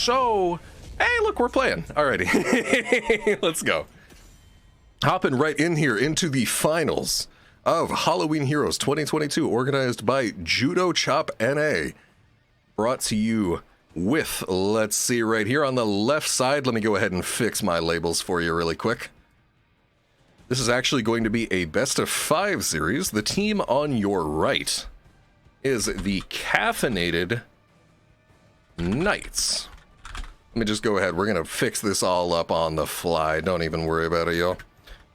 So, hey, look, we're playing. Alrighty, let's go. Hopping right in here into the finals of Halloween Heroes 2022, organized by JudoChopNA. Brought to you with, let's see, right here on the left side. Let me go ahead and fix my labels for you really quick. This is actually going to be a best of 5 series. The team on your right is the Caffeinated Knights. Let me just go ahead. We're going to fix this all up on the fly. Don't even worry about it, y'all.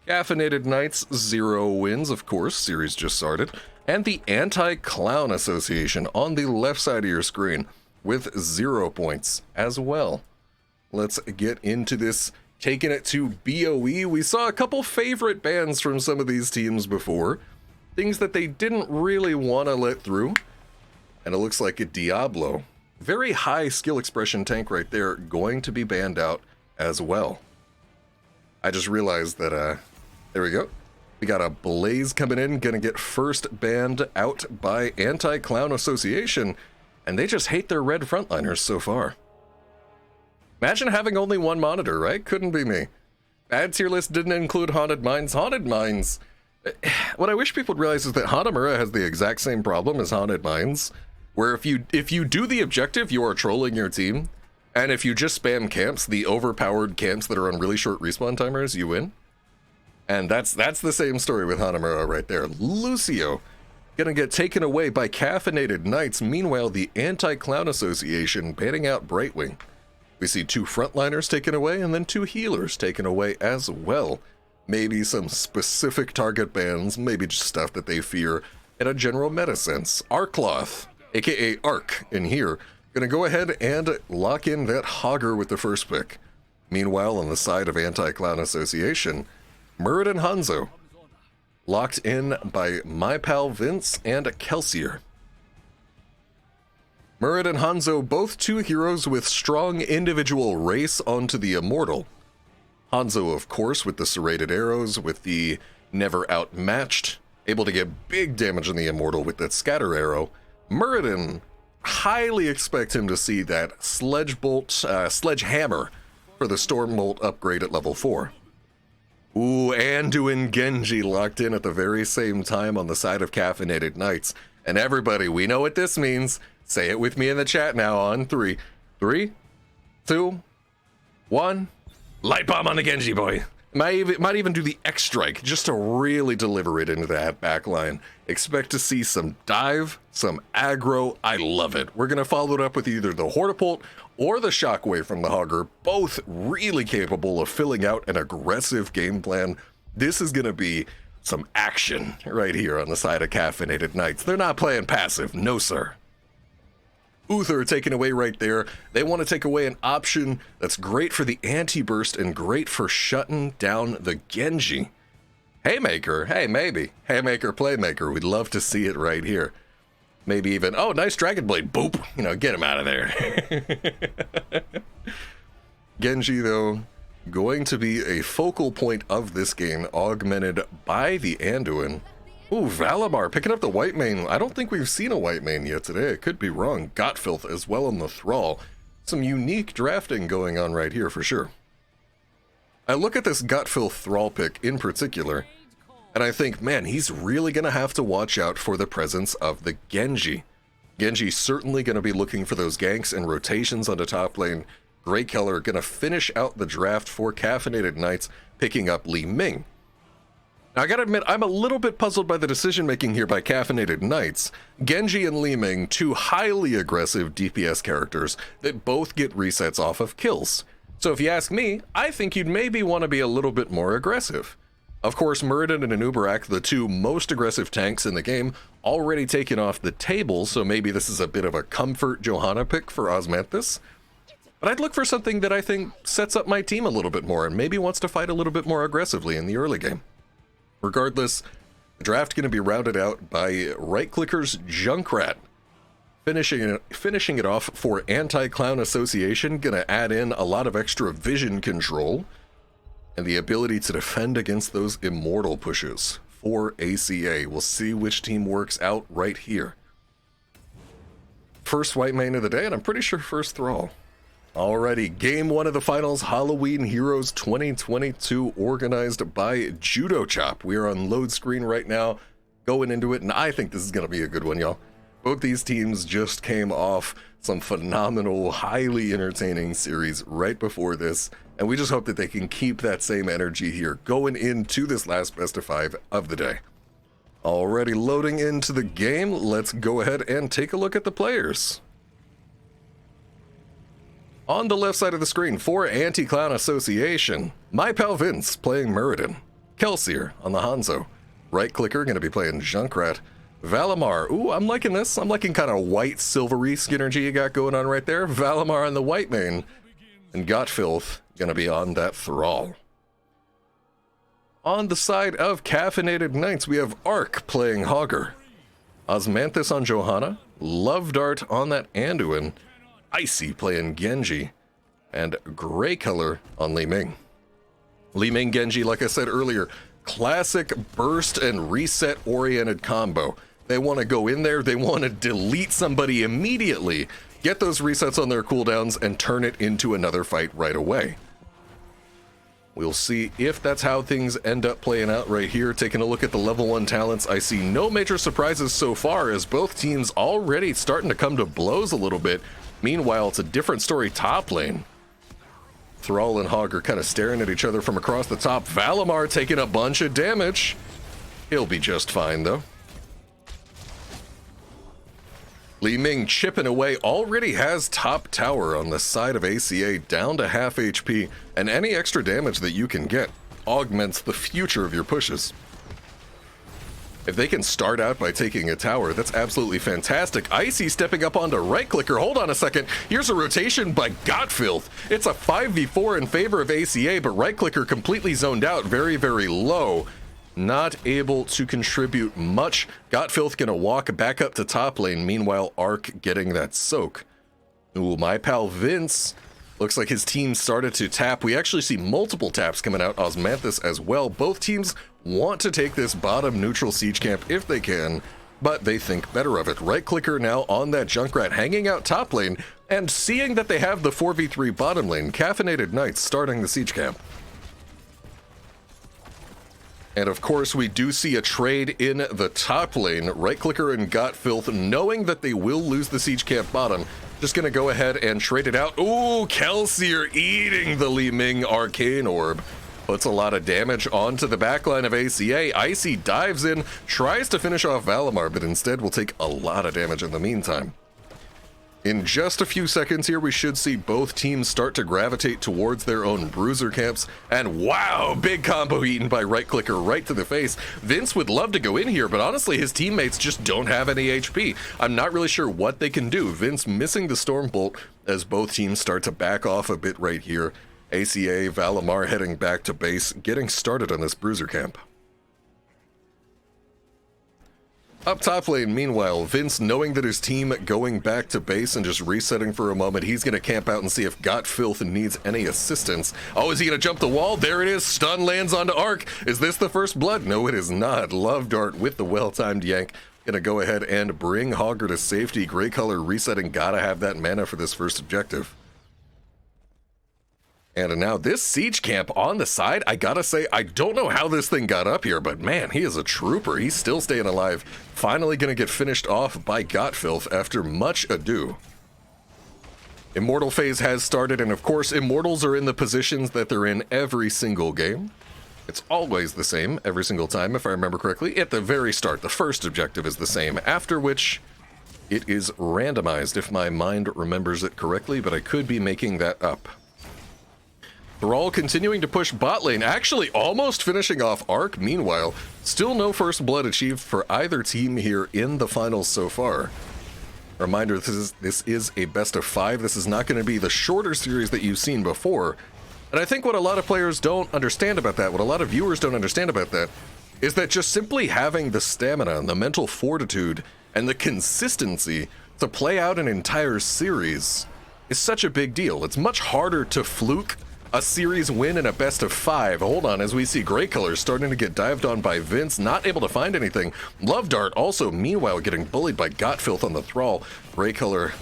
Caffeinated Knights, 0 wins, of course. Series just started. And the Anti-Clown Association on the left side of your screen with 0 points as well. Let's get into this. Taking it to BOE. We saw a couple favorite bans from some of these teams before. Things that they didn't really want to let through. And it looks like a Diablo. Very high skill expression tank right there, going to be banned out as well. I just realized that, there we go. We got a Blaze coming in, gonna get first banned out by Anti-Clown Association. And they just hate their red frontliners so far. Imagine having only one monitor, right? Couldn't be me. Bad tier list didn't include Haunted Mines. Haunted Mines. What I wish people would realize is that Hanamura has the exact same problem as Haunted Mines, where if you do the objective, you are trolling your team, and if you just spam camps, the overpowered camps that are on really short respawn timers, you win. And that's the same story with Hanamura right there. Lucio gonna get taken away by Caffeinated Knights. Meanwhile, the Anti-Clown Association banning out Brightwing. We see 2 frontliners taken away and then 2 healers taken away as well. Maybe some specific target bans, maybe just stuff that they fear in a general meta sense. Arkloth, aka Ark, in here, gonna go ahead and lock in that Hogger with the first pick. Meanwhile, on the side of Anti-Clown Association, Muradin Hanzo, locked in by my pal Vince and Kelsier. Murid and Hanzo, both 2 heroes with strong individual race onto the Immortal. Hanzo, of course, with the serrated arrows, with the never outmatched, able to get big damage on the Immortal with that scatter arrow. Muradin, highly expect him to see that sledgehammer for the Stormbolt upgrade at level 4. Ooh, Anduin Genji locked in at the very same time on the side of Caffeinated Knights. And everybody, we know what this means. Say it with me in the chat now on 3. 3, 2, 1. Light bomb on the Genji boy. Might even do the X strike just to really deliver it into that backline. Expect to see some dive, some aggro. I love it. We're gonna follow it up with either the Hortipult or the Shockwave from the Hogger. Both really capable of filling out an aggressive game plan. This is gonna be some action right here on the side of Caffeinated Knights. They're not playing passive, no sir. Uther taken away right there. They want to take away an option that's great for the anti-burst and great for shutting down the Genji. Haymaker, hey, maybe. Haymaker, Playmaker, we'd love to see it right here. Maybe even, oh, nice Dragon Blade, boop. You know, get him out of there. Genji, though, going to be a focal point of this game, augmented by the Anduin. Ooh, Valimar picking up the white main. I don't think we've seen a white main yet today. I could be wrong. Gotfilth as well on the Thrall. Some unique drafting going on right here for sure. I look at this Gotfilth Thrall pick in particular, and I think, man, he's really going to have to watch out for the presence of the Genji. Genji's certainly going to be looking for those ganks and rotations on the top lane. Grey Keller going to finish out the draft for Caffeinated Knights, picking up Li Ming. Now, I gotta admit, I'm a little bit puzzled by the decision-making here by Caffeinated Knights. Genji and Li Ming, 2 highly aggressive DPS characters that both get resets off of kills. So if you ask me, I think you'd maybe want to be a little bit more aggressive. Of course, Muradin and Anubarak, the 2 most aggressive tanks in the game, already taken off the table, so maybe this is a bit of a comfort Johanna pick for Osmanthus. But I'd look for something that I think sets up my team a little bit more and maybe wants to fight a little bit more aggressively in the early game. Regardless, the draft going to be rounded out by Right Clicker's Junkrat. Finishing it off for Anti-Clown Association, going to add in a lot of extra vision control and the ability to defend against those immortal pushes for ACA. We'll see which team works out right here. First white main of the day, and I'm pretty sure first Thrall. Alrighty, game one of the finals, Halloween Heroes 2022, organized by JudoChop. We are on load screen right now, going into it, and I think this is going to be a good one, y'all. Both these teams just came off some phenomenal, highly entertaining series right before this, and we just hope that they can keep that same energy here going into this last best of 5 of the day. Already loading into the game, let's go ahead and take a look at the players. On the left side of the screen, for Anti-Clown Association, my pal Vince playing Muradin. Kelsier on the Hanzo. Right clicker gonna be playing Junkrat. Valimar, ooh, I'm liking this. I'm liking kind of white silvery synergy you got going on right there. Valimar on the white main. And Gotfilth gonna be on that Thrall. On the side of Caffeinated Knights, we have Ark playing Hogger. Osmanthus on Johanna. Love Dart on that Anduin. Icy playing Genji, and Gray Color on Li Ming. Li Ming Genji, like I said earlier, classic burst and reset oriented combo. They want to go in there, they want to delete somebody immediately, get those resets on their cooldowns, and turn it into another fight right away. We'll see if that's how things end up playing out right here. Taking a look at the level 1 talents, I see no major surprises so far, as both teams already starting to come to blows a little bit. Meanwhile, it's a different story top lane. Thrall and Hog are kind of staring at each other from across the top. Valimar taking a bunch of damage. He'll be just fine, though. Li Ming chipping away, already has top tower on the side of ACA, down to half HP, and any extra damage that you can get augments the future of your pushes. If they can start out by taking a tower, that's absolutely fantastic. Icy stepping up onto right clicker. Hold on a second. Here's a rotation by Gotfilth. It's a 5v4 in favor of ACA, but right clicker completely zoned out, very, very low. Not able to contribute much. Gotfilth gonna walk back up to top lane. Meanwhile, Ark getting that soak. Ooh, my pal Vince. Looks like his team started to tap. We actually see multiple taps coming out. Osmanthus as well. Both teams want to take this bottom neutral siege camp if they can, but they think better of it. Right clicker now on that Junkrat, hanging out top lane, and seeing that they have the 4v3 bottom lane, Caffeinated Knights starting the siege camp. And of course, we do see a trade in the top lane. Right clicker and Gotfilth, knowing that they will lose the siege camp bottom, just gonna go ahead and trade it out. Ooh, Kelsier eating the Li Ming Arcane Orb. Puts a lot of damage onto the backline of ACA. Icy dives in, tries to finish off Valimar, but instead will take a lot of damage in the meantime. In just a few seconds here, we should see both teams start to gravitate towards their own bruiser camps. And wow, big combo eaten by right clicker right to the face. Vince would love to go in here, but honestly, his teammates just don't have any HP. I'm not really sure what they can do. Vince missing the Stormbolt as both teams start to back off a bit right here. ACA, Valimar heading back to base, getting started on this bruiser camp. Up top lane, meanwhile, Vince, knowing that his team going back to base and just resetting for a moment, he's going to camp out and see if Gotfilth needs any assistance. Oh, is he going to jump the wall? There it is. Stun lands onto Ark. Is this the first blood? No, it is not. Love Dart with the well-timed yank. Going to go ahead and bring Hogger to safety. Gray color resetting. Got to have that mana for this first objective. And now this siege camp on the side, I gotta say, I don't know how this thing got up here, but man, he is a trooper. He's still staying alive. Finally gonna get finished off by Gotfilth after much ado. Immortal phase has started, and of course, Immortals are in the positions that they're in every single game. It's always the same every single time, if I remember correctly. At the very start, the first objective is the same, after which it is randomized, if my mind remembers it correctly, but I could be making that up. Thrall continuing to push bot lane, actually almost finishing off Ark. Meanwhile, still no first blood achieved for either team here in the finals so far. Reminder, this is a best of 5. This is not going to be the shorter series that you've seen before. And I think what a lot of players don't understand about that, what a lot of viewers don't understand about that, is that just simply having the stamina and the mental fortitude and the consistency to play out an entire series is such a big deal. It's much harder to fluke a series win in a best of 5. Hold on, as we see Gray Color starting to get dived on by Vince, not able to find anything. Love Dart also, meanwhile, getting bullied by Gotfilth on the Thrall. Gray Color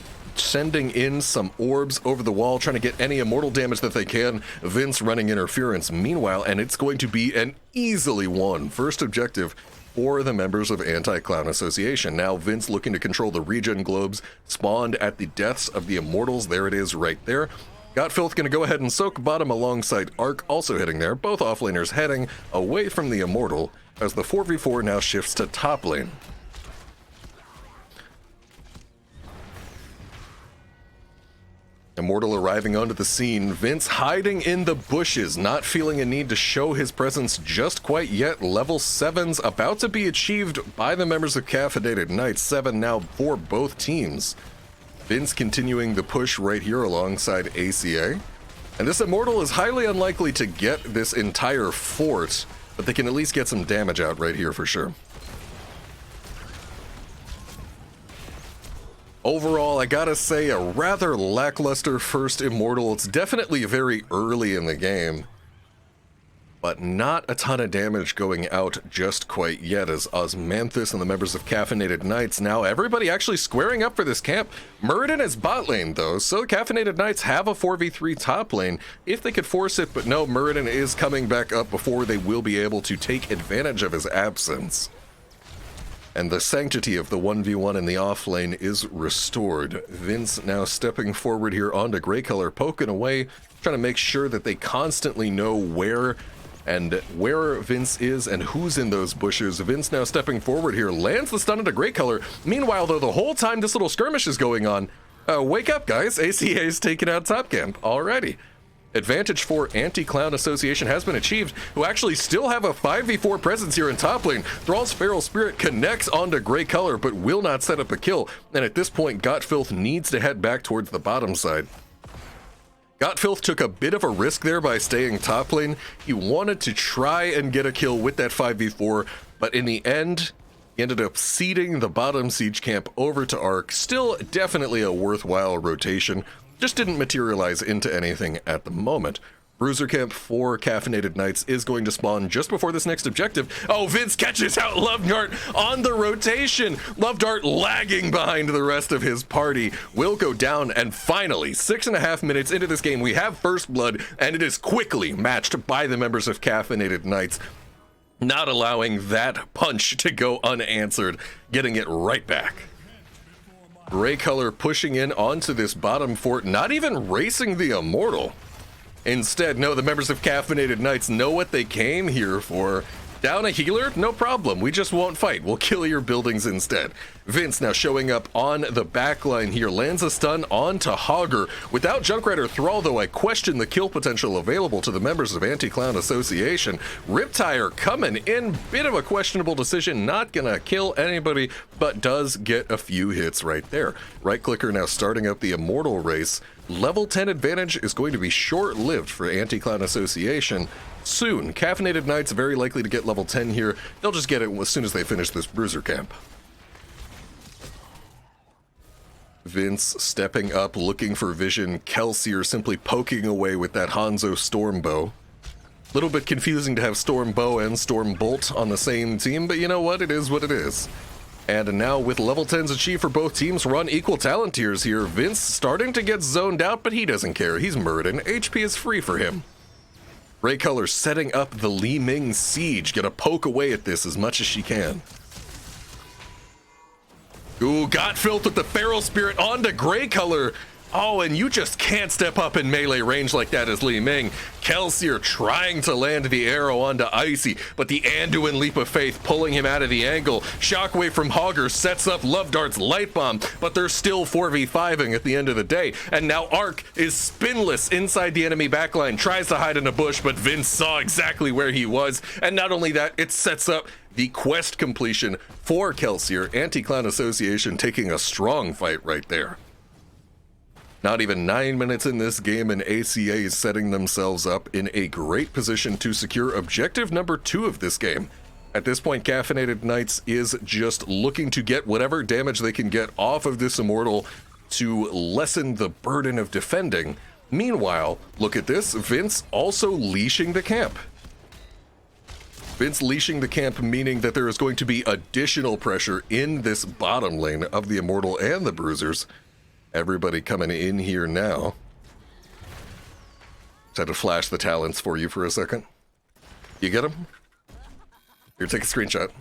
sending in some orbs over the wall, trying to get any immortal damage that they can. Vince running interference meanwhile, and it's going to be an easily won first objective for the members of Anti-Clown Association. Now Vince looking to control the regen globes spawned at the deaths of the immortals. There it is right there. Gotfilth going to go ahead and soak bottom alongside Arc, also heading there. Both offlaners heading away from the immortal as the 4v4 now shifts to top lane. Immortal arriving onto the scene. Vince hiding in the bushes, not feeling a need to show his presence just quite yet. Level 7's about to be achieved by the members of Caffeinated Knights. 7 now for both teams. Vince continuing the push right here alongside ACA. And this Immortal is highly unlikely to get this entire fort, but they can at least get some damage out right here for sure. Overall, I gotta say, a rather lackluster first Immortal. It's definitely very early in the game, but not a ton of damage going out just quite yet as Osmanthus and the members of Caffeinated Knights, now everybody actually squaring up for this camp. Muradin is bot lane though, so Caffeinated Knights have a 4v3 top lane if they could force it, but no, Muradin is coming back up before they will be able to take advantage of his absence. And the sanctity of the 1v1 in the off lane is restored. Vince now stepping forward here onto Grey Color, poking away, trying to make sure that they constantly know where Vince is and who's in those bushes. Vince now stepping forward here, lands the stun into Grey Color. Meanwhile, though, the whole time this little skirmish is going on, wake up, guys. ACA is taking out top camp already. Advantage for Anti-Clown Association has been achieved, who actually still have a 5v4 presence here in top lane. Thrall's Feral Spirit connects onto Grey Color, but will not set up a kill. And at this point, Gotfilth needs to head back towards the bottom side. Gotfilth took a bit of a risk there by staying top lane. He wanted to try and get a kill with that 5v4, but in the end, he ended up ceding the bottom siege camp over to Arc. Still definitely a worthwhile rotation. Just didn't materialize into anything at the moment. Bruiser camp for Caffeinated Knights is going to spawn just before this next objective. Oh, Vince catches out Lovedart on the rotation. Lovedart lagging behind the rest of his party will go down, and finally, 6.5 minutes into this game, we have first blood, and it is quickly matched by the members of Caffeinated Knights, not allowing that punch to go unanswered, getting it right back. Grey Color pushing in onto this bottom fort, not even racing the Immortal. Instead, no, the members of Caffeinated Knights know what they came here for. Down a healer? No problem. We just won't fight. We'll kill your buildings instead. Vince now showing up on the backline here. Lands a stun onto Hogger. Without Junkrider Thrall, though, I question the kill potential available to the members of Anti-Clown Association. Riptire coming in. Bit of a questionable decision. Not gonna kill anybody, but does get a few hits right there. Right clicker now starting up the Immortal race. Level 10 advantage is going to be short-lived for Anti-Clown Association. Soon, Caffeinated Knights very likely to get level 10 here. They'll just get it as soon as they finish this Bruiser camp. Vince stepping up, looking for vision. Kelsier simply poking away with that Hanzo Stormbow. Little bit confusing to have Stormbow and Stormbolt on the same team, but you know what? It is what it is. And now with level 10s achieved for both teams, we're on equal talent tiers here. Vince starting to get zoned out, but he doesn't care. He's Muradin. HP is free for him. Grey Color setting up the Li Ming siege. Gonna poke away at this as much as she can. Ooh, Gotfilth with the Feral Spirit onto Grey Color. Oh, and you just can't step up in melee range like that as Li Ming. Kelsier trying to land the arrow onto Icy, but the Anduin Leap of Faith pulling him out of the angle. Shockwave from Hogger sets up Lovedart's Light Bomb, but they're still 4v5ing at the end of the day. And now Arc is spinless inside the enemy backline, tries to hide in a bush, but Vince saw exactly where he was. And not only that, it sets up the quest completion for Kelsier. Anti-Clown Association taking a strong fight right there. Not even 9 minutes in this game, and ACA is setting themselves up in a great position to secure objective number 2 of this game. At this point, Caffeinated Knights is just looking to get whatever damage they can get off of this Immortal to lessen the burden of defending. Meanwhile, look at this, Vince also leashing the camp. Vince leashing the camp, meaning that there is going to be additional pressure in this bottom lane of the Immortal and the Bruisers, Everybody coming in here now. Just had to flash the talents for you for a second. You get them? Here, take a screenshot.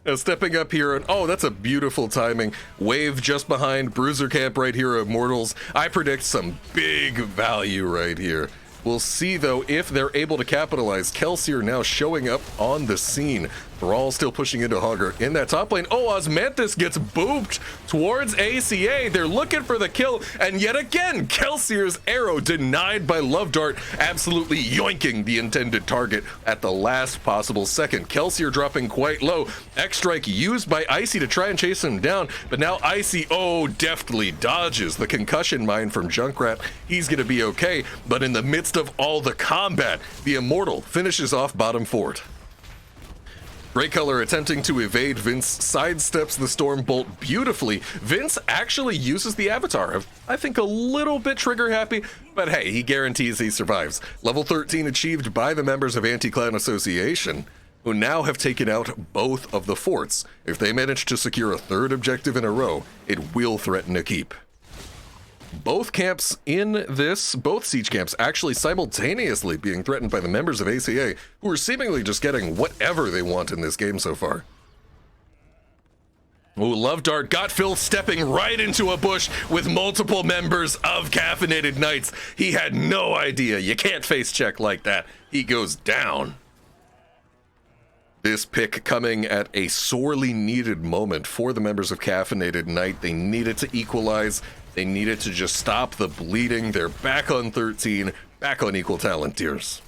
Now stepping up here, and oh, that's a beautiful timing. Wave just behind, Bruiser Camp right here, Immortals. I predict some big value right here. We'll see, though, if they're able to capitalize. Kelsier now showing up on the scene. Thrall still pushing into Hogger in that top lane. Oh, Osmanthus gets booped towards ACA. They're looking for the kill, and yet again, Kelsier's arrow denied by Love Dart, absolutely yoinking the intended target at the last possible second. Kelsier dropping quite low. X-Strike used by Icy to try and chase him down, but now Icy, oh, deftly dodges the concussion mine from Junkrat. He's gonna be okay, but in the midst of all the combat, the Immortal finishes off bottom fort. Grey Color attempting to evade. Vince sidesteps the Storm Bolt beautifully. Vince actually uses the Avatar. I think a little bit trigger happy, but hey, he guarantees he survives. Level 13 achieved by the members of Anti-Clan Association, who now have taken out both of the forts. If they manage to secure a third objective in a row, it will threaten a keep. Both camps in this, both siege camps actually simultaneously being threatened by the members of ACA, who are seemingly just getting whatever they want in this game so far. Ooh, Love Dart got Phil stepping right into a bush with multiple members of Caffeinated Knights. He had no idea. You can't face check like that. He goes down. This pick coming at a sorely needed moment for the members of Caffeinated Knight. They needed to equalize. They needed to just stop the bleeding. They're back on 13, back on equal talent tiers.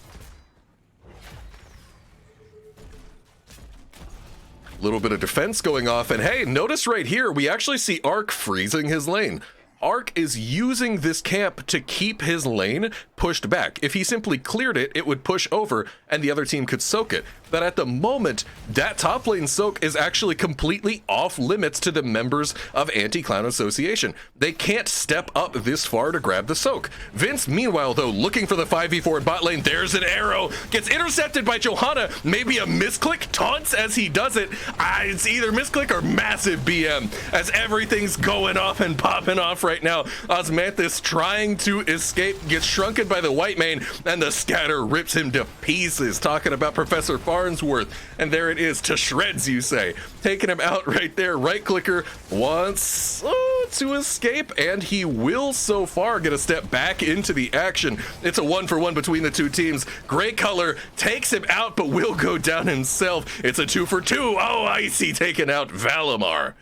Little bit of defense going off, and hey, notice right here, we actually see Ark freezing his lane. Ark is using this camp to keep his lane pushed back. If he simply cleared it, it would push over and the other team could soak it. But at the moment, that top lane soak is actually completely off limits to the members of Anti-Clan Association. They can't step up this far to grab the soak. Vince, meanwhile, though, looking for the 5v4 in bot lane, there's an arrow, gets intercepted by Johanna, maybe a misclick, taunts as he does it. It's either misclick or massive BM, as everything's going off and popping off right now. Osmanthus trying to escape, gets shrunken by the white mane, and the scatter rips him to pieces. Talking about Professor Farnsworth, and there it is, to shreds, you say. Taking him out right there. Right clicker wants to escape, and he will so far get a step back into the action. It's a 1-for-1 between the two teams. Grey Color takes him out, but will go down himself. It's a 2-for-2. Oh, Icy taking out Valimar.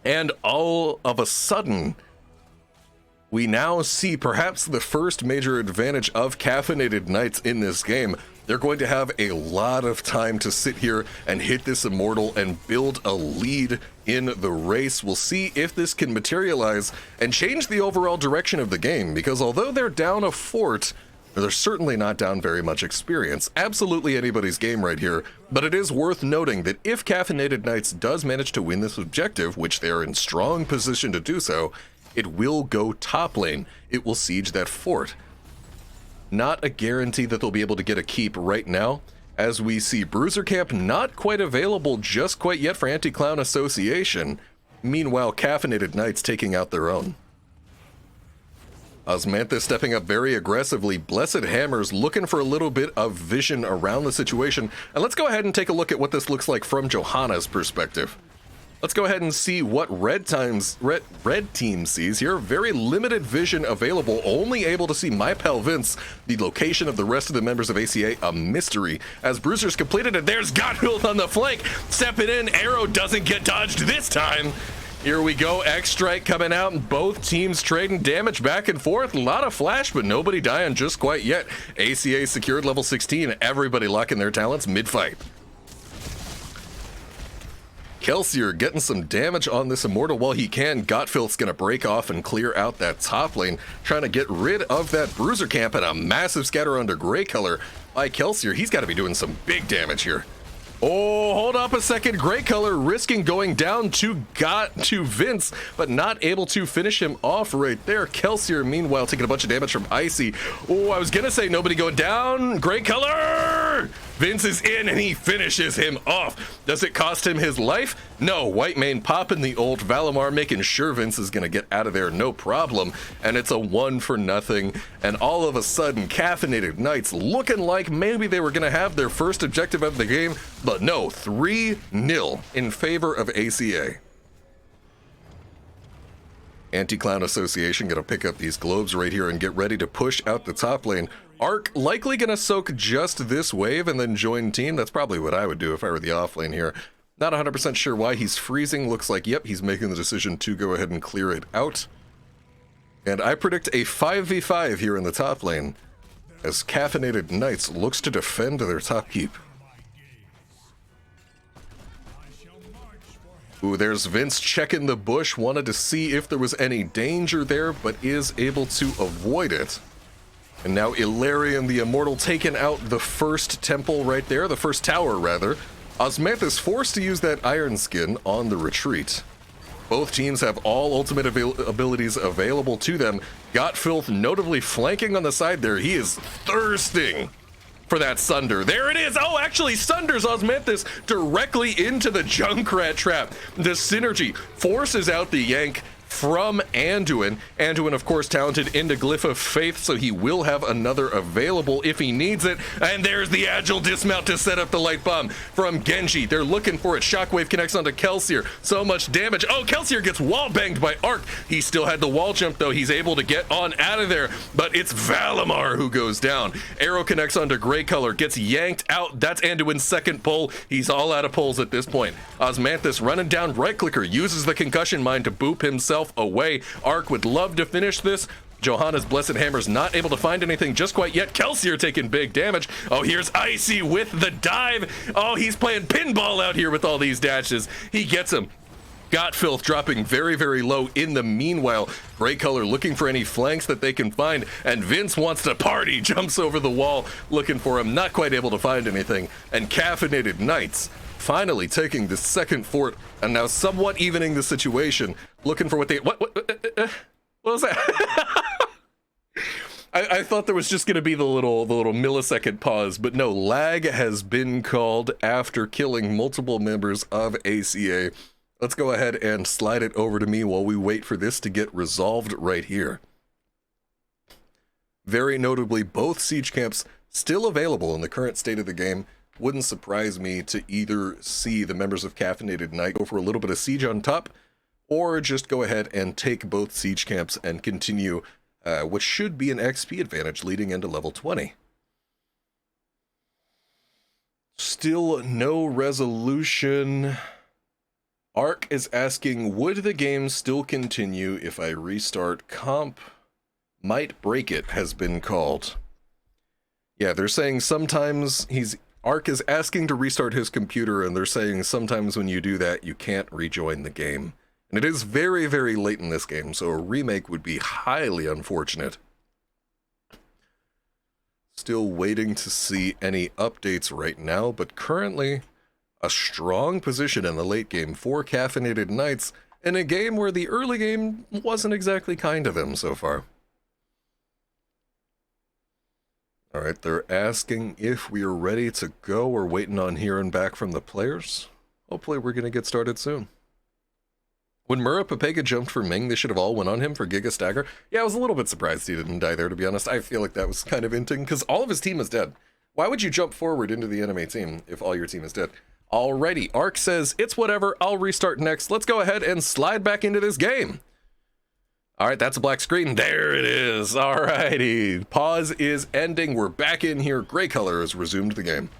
And all of a sudden, we now see perhaps the first major advantage of Caffeinated Knights in this game. They're going to have a lot of time to sit here and hit this Immortal and build a lead in the race. We'll see if this can materialize and change the overall direction of the game, because although they're down a fort, they're certainly not down very much experience. Absolutely anybody's game right here, but it is worth noting that if Caffeinated Knights does manage to win this objective, which they are in strong position to do so, it will go top lane. It will siege that fort. Not a guarantee that they'll be able to get a keep right now, as we see Bruiser Camp not quite available just quite yet for Anti-Clan Association. Meanwhile, Caffeinated Knights taking out their own. Osmanthus stepping up very aggressively. Blessed Hammers looking for a little bit of vision around the situation. And let's go ahead and take a look at what this looks like from Johanna's perspective. Let's go ahead and see what red team sees here. Very limited vision available, only able to see my pal Vince. The location of the rest of the members of ACA, a mystery. As Bruiser's completed it, there's Godwill on the flank. Stepping in, arrow doesn't get dodged this time. Here we go, X-Strike coming out, and both teams trading damage back and forth. A lot of flash, but nobody dying just quite yet. ACA secured level 16, everybody locking their talents mid-fight. Kelsier getting some damage on this Immortal while he can. Godfilth's gonna break off and clear out that top lane, trying to get rid of that Bruiser Camp, and a massive scatter under Grey Color by Kelsier. He's gotta be doing some big damage here. Oh, hold up a second. Grey Color risking going down to Vince, but not able to finish him off right there. Kelsier, meanwhile, taking a bunch of damage from Icy. Oh, I was gonna say nobody going down. Grey Color! Vince is in and he finishes him off. Does it cost him his life? No. Whitemane popping the old Valimar, making sure Vince is going to get out of there no problem. And it's a 1-0. And all of a sudden, Caffeinated Knights looking like maybe they were going to have their first objective of the game. But no, 3-0 in favor of ACA. Anti-Clown Association gonna pick up these globes right here and get ready to push out the top lane. Arc likely gonna soak just this wave and then join team. That's probably what I would do if I were the off lane here. Not 100% sure why he's freezing. Looks like, yep, he's making the decision to go ahead and clear it out. And I predict a 5v5 here in the top lane as Caffeinated Knights looks to defend their top keep. Ooh, there's Vince checking the bush, wanted to see if there was any danger there, but is able to avoid it. And now Ilarion the Immortal taking out the first temple right there, the first tower rather. Osmanthus forced to use that Iron Skin on the retreat. Both teams have all ultimate abilities available to them. Gotfilth notably flanking on the side there. He is thirsting for that Sunder. There it is. Oh, actually Sunders Osmanthus directly into the Junkrat trap. The synergy forces out the yank from Anduin. Anduin, of course, talented into Glyph of Faith, so he will have another available if he needs it. And there's the agile dismount to set up the light bomb from Genji. They're looking for it. Shockwave connects onto Kelsier. So much damage. Oh, Kelsier gets wall banged by Arc. He still had the wall jump, though. He's able to get on out of there, but it's Valimar who goes down. Arrow connects onto Grey Color, gets yanked out. That's Anduin's second pull. He's all out of pulls at this point. Osmanthus running down right clicker, uses the concussion mine to boop himself away. Arc would love to finish this. Johanna's Blessed Hammer's not able to find anything just quite yet. Kelsier taking big damage. Oh, here's Icy with the dive. Oh, he's playing pinball out here with all these dashes. He gets him. Gotfilth dropping very, very low in the meanwhile. Grey Color looking for any flanks that they can find, and Vince wants to party, jumps over the wall looking for him, not quite able to find anything. And Caffeinated Knights finally taking the second fort and now somewhat evening the situation, looking for what they what was that? I thought there was just going to be the little millisecond pause, but no, lag has been called after killing multiple members of ACA. Let's go ahead and slide it over to me while we wait for this to get resolved right here. Very notably, both siege camps still available in the current state of the game. Wouldn't surprise me to either see the members of Caffeinated Knight go for a little bit of siege on top, or just go ahead and take both siege camps and continue what should be an XP advantage leading into level 20. Still no resolution. Arc is asking, would the game still continue if I restart comp? Might break it has been called. Yeah, they're saying sometimes Arc is asking to restart his computer, and they're saying sometimes when you do that, you can't rejoin the game. And it is very, very late in this game, so a remake would be highly unfortunate. Still waiting to see any updates right now, but currently a strong position in the late game for Caffeinated Knights in a game where the early game wasn't exactly kind to them so far. Alright, they're asking if we are ready to go. We're waiting on hearing back from the players. Hopefully we're going to get started soon. When Mura Pepega jumped for Ming, they should have all went on him for Giga Stagger. Yeah, I was a little bit surprised he didn't die there, to be honest. I feel like that was kind of hinting, because all of his team is dead. Why would you jump forward into the enemy team if all your team is dead? Alrighty, Arc says, it's whatever, I'll restart next. Let's go ahead and slide back into this game. Alright, that's a black screen. There it is. Alrighty. Pause is ending. We're back in here. Grey Color has resumed the game.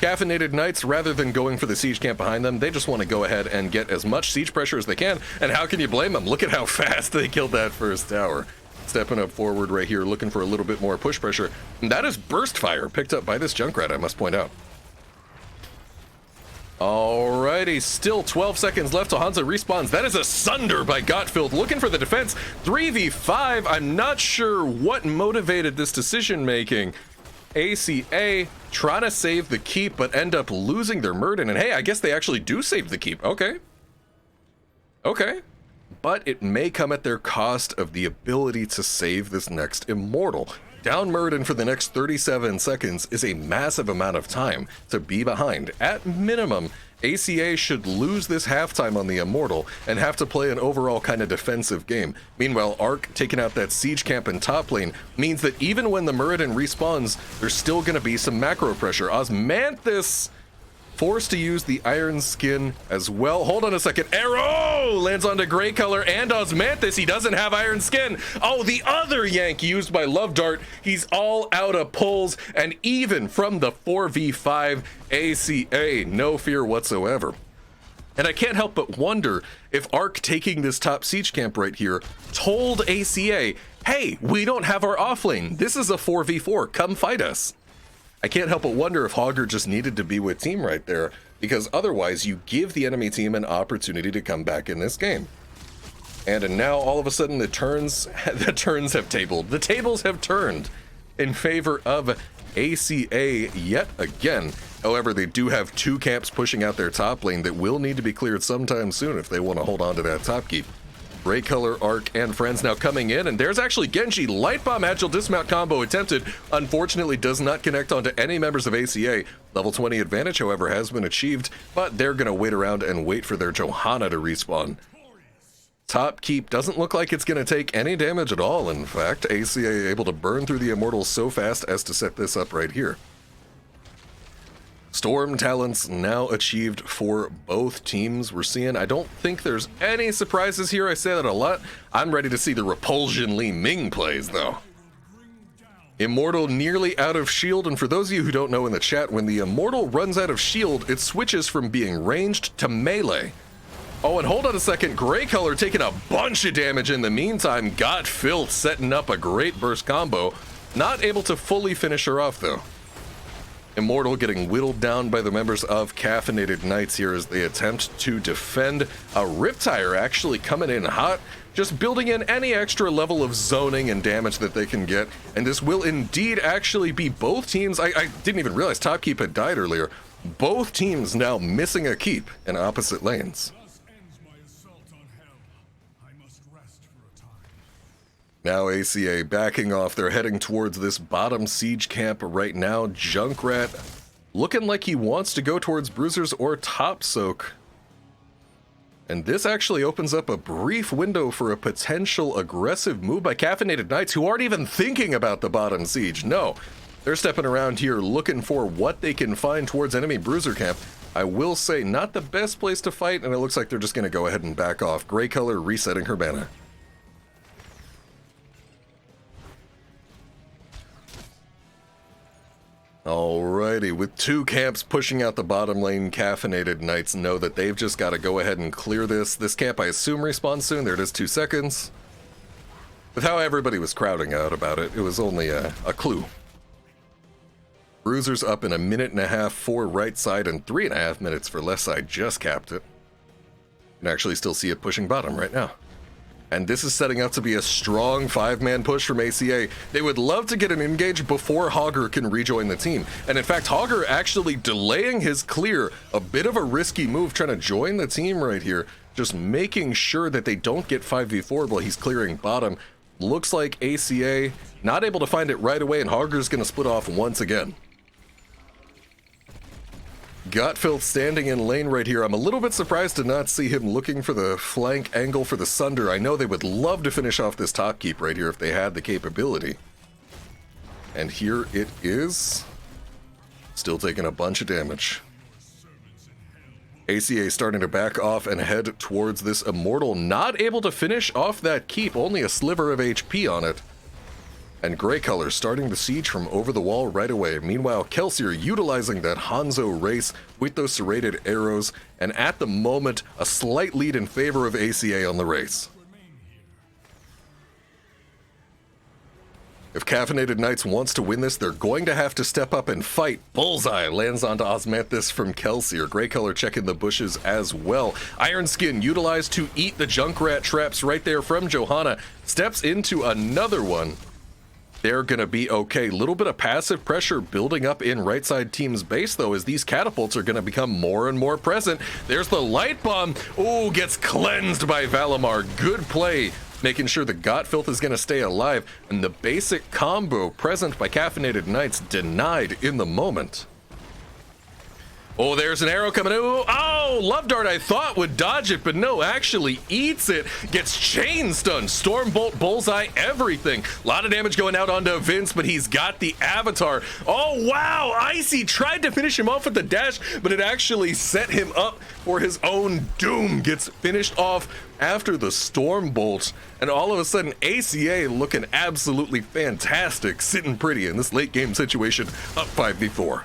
Caffeinated Knights, rather than going for the siege camp behind them, they just want to go ahead and get as much siege pressure as they can. And how can you blame them? Look at how fast they killed that first tower. Stepping up forward right here, looking for a little bit more push pressure. And that is Burst Fire, picked up by this Junkrat, I must point out. Alrighty, still 12 seconds left till Hanzo respawns. That is a Sunder by Gotfilth, looking for the defense. 3v5, I'm not sure what motivated this decision making. ACA trying to save the keep, but end up losing their Murden. And hey, I guess they actually do save the keep. Okay. Okay. But it may come at their cost of the ability to save this next Immortal. Down Muradin for the next 37 seconds is a massive amount of time to be behind. At minimum, ACA should lose this halftime on the Immortal and have to play an overall kind of defensive game. Meanwhile, Arc taking out that siege camp in top lane means that even when the Muradin respawns, there's still going to be some macro pressure. Osmanthus forced to use the Iron Skin as well. Hold on a second. Arrow lands onto Grey Color and Osmanthus. He doesn't have Iron Skin. Oh, the other yank used by Love Dart. He's all out of pulls, and even from the 4v5 ACA, no fear whatsoever. And I can't help but wonder if Arc taking this top siege camp right here told ACA, hey, we don't have our offlane. This is a 4v4. Come fight us. I can't help but wonder if Hogger just needed to be with team right there, because otherwise you give the enemy team an opportunity to come back in this game. And now all of a sudden the tables have turned in favor of ACA yet again. However, they do have two camps pushing out their top lane that will need to be cleared sometime soon if they want to hold on to that top keep. Grey Color, Arc, and friends now coming in, and there's actually Genji. Light Bomb Agile Dismount combo attempted. Unfortunately, does not connect onto any members of ACA. Level 20 advantage, however, has been achieved, but they're going to wait around and wait for their Johanna to respawn. Top keep doesn't look like it's going to take any damage at all, in fact. ACA able to burn through the Immortals so fast as to set this up right here. Storm talents now achieved for both teams. We're seeing, I don't think there's any surprises here. I say that a lot. I'm ready to see the Repulsion Li Ming plays, though. Immortal nearly out of shield, and for those of you who don't know in the chat, when the Immortal runs out of shield, it switches from being ranged to melee. Oh, and hold on a second, Grey Color taking a bunch of damage in the meantime. Got Filth setting up a great burst combo. Not able to fully finish her off, though. Immortal getting whittled down by the members of Caffeinated Knights here as they attempt to defend. A Riptire actually coming in hot, just building in any extra level of zoning and damage that they can get. And this will indeed actually be both teams. I didn't even realize top keep had died earlier. Both teams now missing a keep in opposite lanes. Now ACA backing off. They're heading towards this bottom siege camp right now. Junkrat looking like he wants to go towards Bruisers or Top Soak. And this actually opens up a brief window for a potential aggressive move by Caffeinated Knights, who aren't even thinking about the bottom siege. No, they're stepping around here looking for what they can find towards enemy Bruiser camp. I will say, not the best place to fight, and it looks like they're just going to go ahead and back off. Grey Color resetting her mana. Alrighty, with two camps pushing out the bottom lane, Caffeinated Knights know that they've just got to go ahead and clear this. This camp, I assume, respawns soon. There it is, 2 seconds. With how everybody was crowding out about it, it was only a clue. Bruisers up in 1.5 minutes for right side and 3.5 minutes for left side. Just capped it. You can actually still see it pushing bottom right now. And this is setting up to be a strong 5-man push from ACA. They would love to get an engage before Hogger can rejoin the team. And in fact, Hogger actually delaying his clear, a bit of a risky move, trying to join the team right here, just making sure that they don't get 5v4 while he's clearing bottom. Looks like ACA not able to find it right away, and Hogger's going to split off once again. Gotfilth standing in lane right here. I'm a little bit surprised to not see him looking for the flank angle for the Sunder. I know they would love to finish off this top keep right here if they had the capability. And here it is. Still taking a bunch of damage. ACA starting to back off and head towards this Immortal. Not able to finish off that keep. Only a sliver of HP on it. And Grey Color starting the siege from over the wall right away. Meanwhile, Kelsier utilizing that Hanzo race with those serrated arrows, and at the moment, a slight lead in favor of ACA on the race. If Caffeinated Knights wants to win this, they're going to have to step up and fight. Bullseye lands onto Osmanthus from Kelsier. Grey Color checking the bushes as well. Iron Skin utilized to eat the Junkrat traps right there from Johanna. Steps into another one. They're going to be okay. Little bit of passive pressure building up in right side team's base, though, as these catapults are going to become more and more present. There's the light bomb. Oh, gets cleansed by Valimar. Good play making sure the God Filth is going to stay alive, and the basic combo present by Caffeinated Knights denied in the moment. Oh, there's an arrow coming in. Oh, Love Dart I thought would dodge it, but no, actually eats it. Gets chain stunned. Stormbolt, bullseye, everything. A lot of damage going out onto Vince, but he's got the avatar. Oh, wow. Icy tried to finish him off with the dash, but it actually set him up for his own doom. Gets finished off after the Stormbolt. And all of a sudden, ACA looking absolutely fantastic, sitting pretty in this late game situation, up 5v4.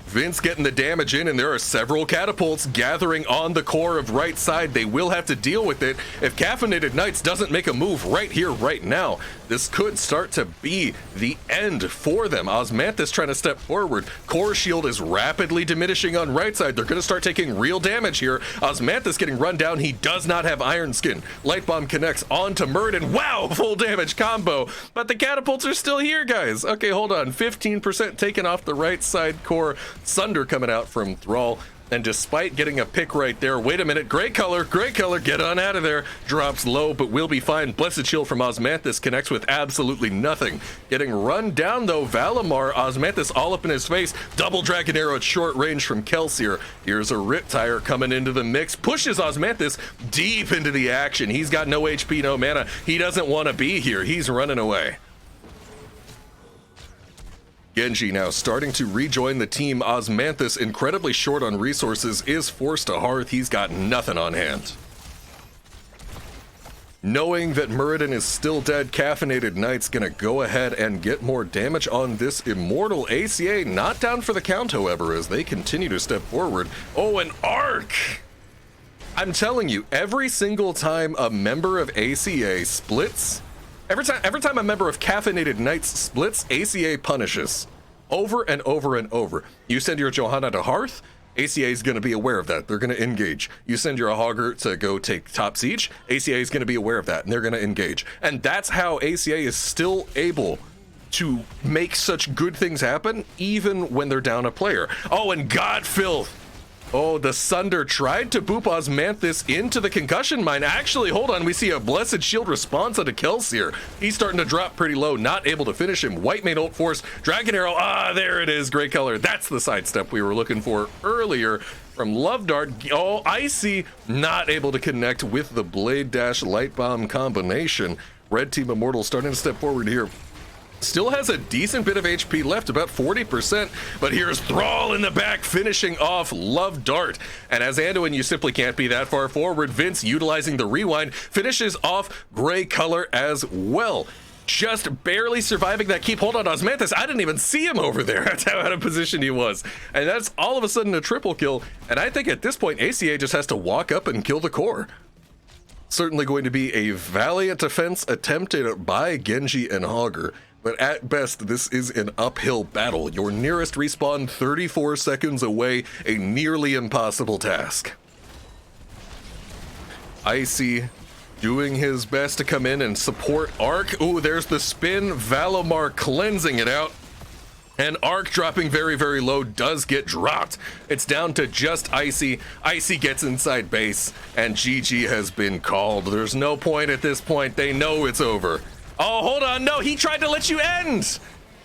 Vince getting the damage in, and there are several catapults gathering on the core of right side. They will have to deal with it. If Caffeinated Knights doesn't make a move right here, right now, this could start to be the end for them. Osmanthus trying to step forward. Core shield is rapidly diminishing on right side. They're going to start taking real damage here. Osmanthus getting run down. He does not have Iron Skin. Light Bomb connects onto Murden. Wow, full damage combo. But the catapults are still here, guys. Okay, hold on. 15% taken off the right side core. Sunder coming out from Thrall, and despite getting a pick right there, wait a minute, great color, get on out of there. Drops low, but will be fine. Blessed Shield from Osmanthus connects with absolutely nothing. Getting run down though, Valimar, Osmanthus all up in his face. Double Dragon Arrow at short range from Kelsier. Here's a Riptire coming into the mix, pushes Osmanthus deep into the action. He's got no HP, no mana. He doesn't want to be here. He's running away. Genji now starting to rejoin the team. Osmanthus, incredibly short on resources, is forced to Hearth. He's got nothing on hand. Knowing that Muradin is still dead, Caffeinated Knight's gonna go ahead and get more damage on this Immortal. ACA not down for the count, however, as they continue to step forward. Oh, an Arc! I'm telling you, every single time a member of ACA splits, every time a member of Caffeinated Knights splits, ACA punishes. Over and over and over. You send your Johanna to Hearth, ACA is going to be aware of that. They're going to engage. You send your Hogger to go take top siege, ACA is going to be aware of that, and they're going to engage. And that's how ACA is still able to make such good things happen, even when they're down a player. Oh, and God Filth. Oh, the Sunder tried to boop Osmanthus into the concussion mine. Actually, hold on, we see a Blessed Shield response onto Kelsier. He's starting to drop pretty low, not able to finish him. White Mage ult force, Dragon Arrow, there it is, great color. That's the sidestep we were looking for earlier from Love Dart. Oh, Icy, not able to connect with the Blade Dash Light Bomb combination. Red Team Immortal starting to step forward here. Still has a decent bit of HP left, about 40%, but here's Thrall in the back finishing off Love Dart. And as Anduin, you simply can't be that far forward. Vince, utilizing the rewind, finishes off Gray Color as well. Just barely surviving that keep. Hold on, Osmanthus, I didn't even see him over there. That's how out of position he was. And that's all of a sudden a triple kill. And I think at this point, ACA just has to walk up and kill the core. Certainly going to be a valiant defense attempted by Genji and Hogger. But at best, this is an uphill battle. Your nearest respawn 34 seconds away, a nearly impossible task. Icy doing his best to come in and support Arc. Ooh, there's the spin. Valimar cleansing it out. And Arc dropping very, very low does get dropped. It's down to just Icy. Icy gets inside base, and GG has been called. There's no point at this point. They know it's over. Oh, hold on. No, he tried to let you end.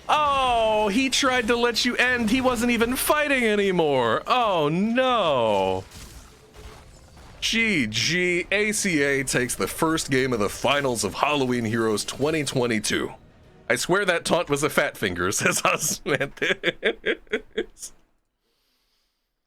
Oh, he tried to let you end. He wasn't even fighting anymore. Oh, no. GG. ACA takes the first game of the finals of Halloween Heroes 2022. I swear that taunt was a fat finger, says Osmanthus.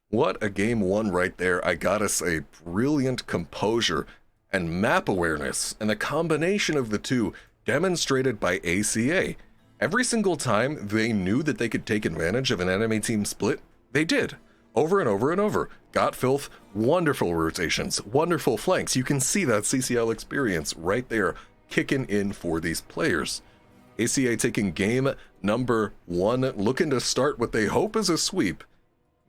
What a game one right there. I gotta say, brilliant composure and map awareness, and the combination of the two demonstrated by ACA. Every single time they knew that they could take advantage of an enemy team split, they did. Over and over and over. Got Filth, wonderful rotations, wonderful flanks. You can see that CCL experience right there kicking in for these players. ACA taking game number 1, looking to start what they hope is a sweep.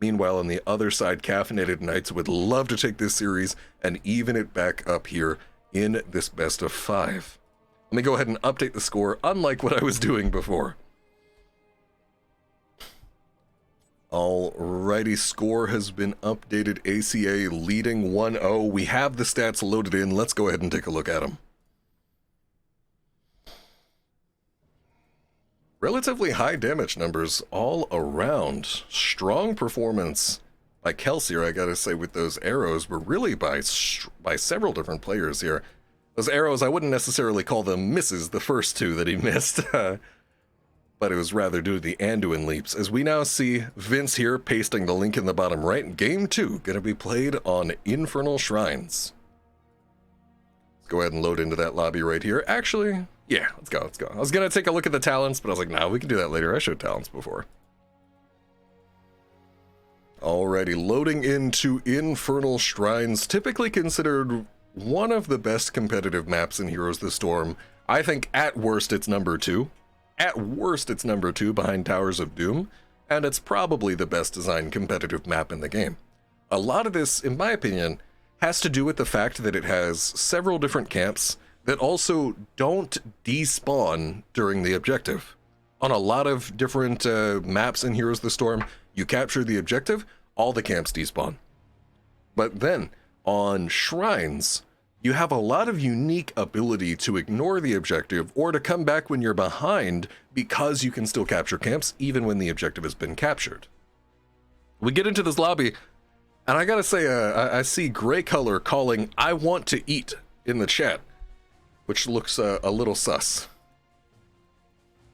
Meanwhile, on the other side, Caffeinated Knights would love to take this series and even it back up here in this best of 5. Let me go ahead and update the score, unlike what I was doing before. Alrighty, score has been updated. ACA leading 1-0. We have the stats loaded in. Let's go ahead and take a look at them. Relatively high damage numbers all around. Strong performance by Kelsey, I gotta say, with those arrows, but really by several different players here. Those arrows, I wouldn't necessarily call them misses, the first two that he missed, but it was rather due to the Anduin leaps. As we now see Vince here pasting the link in the bottom right. Game 2 gonna be played on Infernal Shrines. Let's go ahead and load into that lobby right here. Actually, yeah, let's go. I was gonna take a look at the talents, but I was like, nah, we can do that later. I showed talents before. Alrighty, loading into Infernal Shrines, typically considered one of the best competitive maps in Heroes of the Storm. I think at worst it's number 2. At worst it's number 2 behind Towers of Doom, and it's probably the best designed competitive map in the game. A lot of this, in my opinion, has to do with the fact that it has several different camps that also don't despawn during the objective. On a lot of different maps in Heroes of the Storm, you capture the objective, all the camps despawn. But then, on Shrines, you have a lot of unique ability to ignore the objective or to come back when you're behind because you can still capture camps even when the objective has been captured. We get into this lobby, and I gotta say, I see Gray Color calling, "I want to eat," in the chat, which looks a little sus.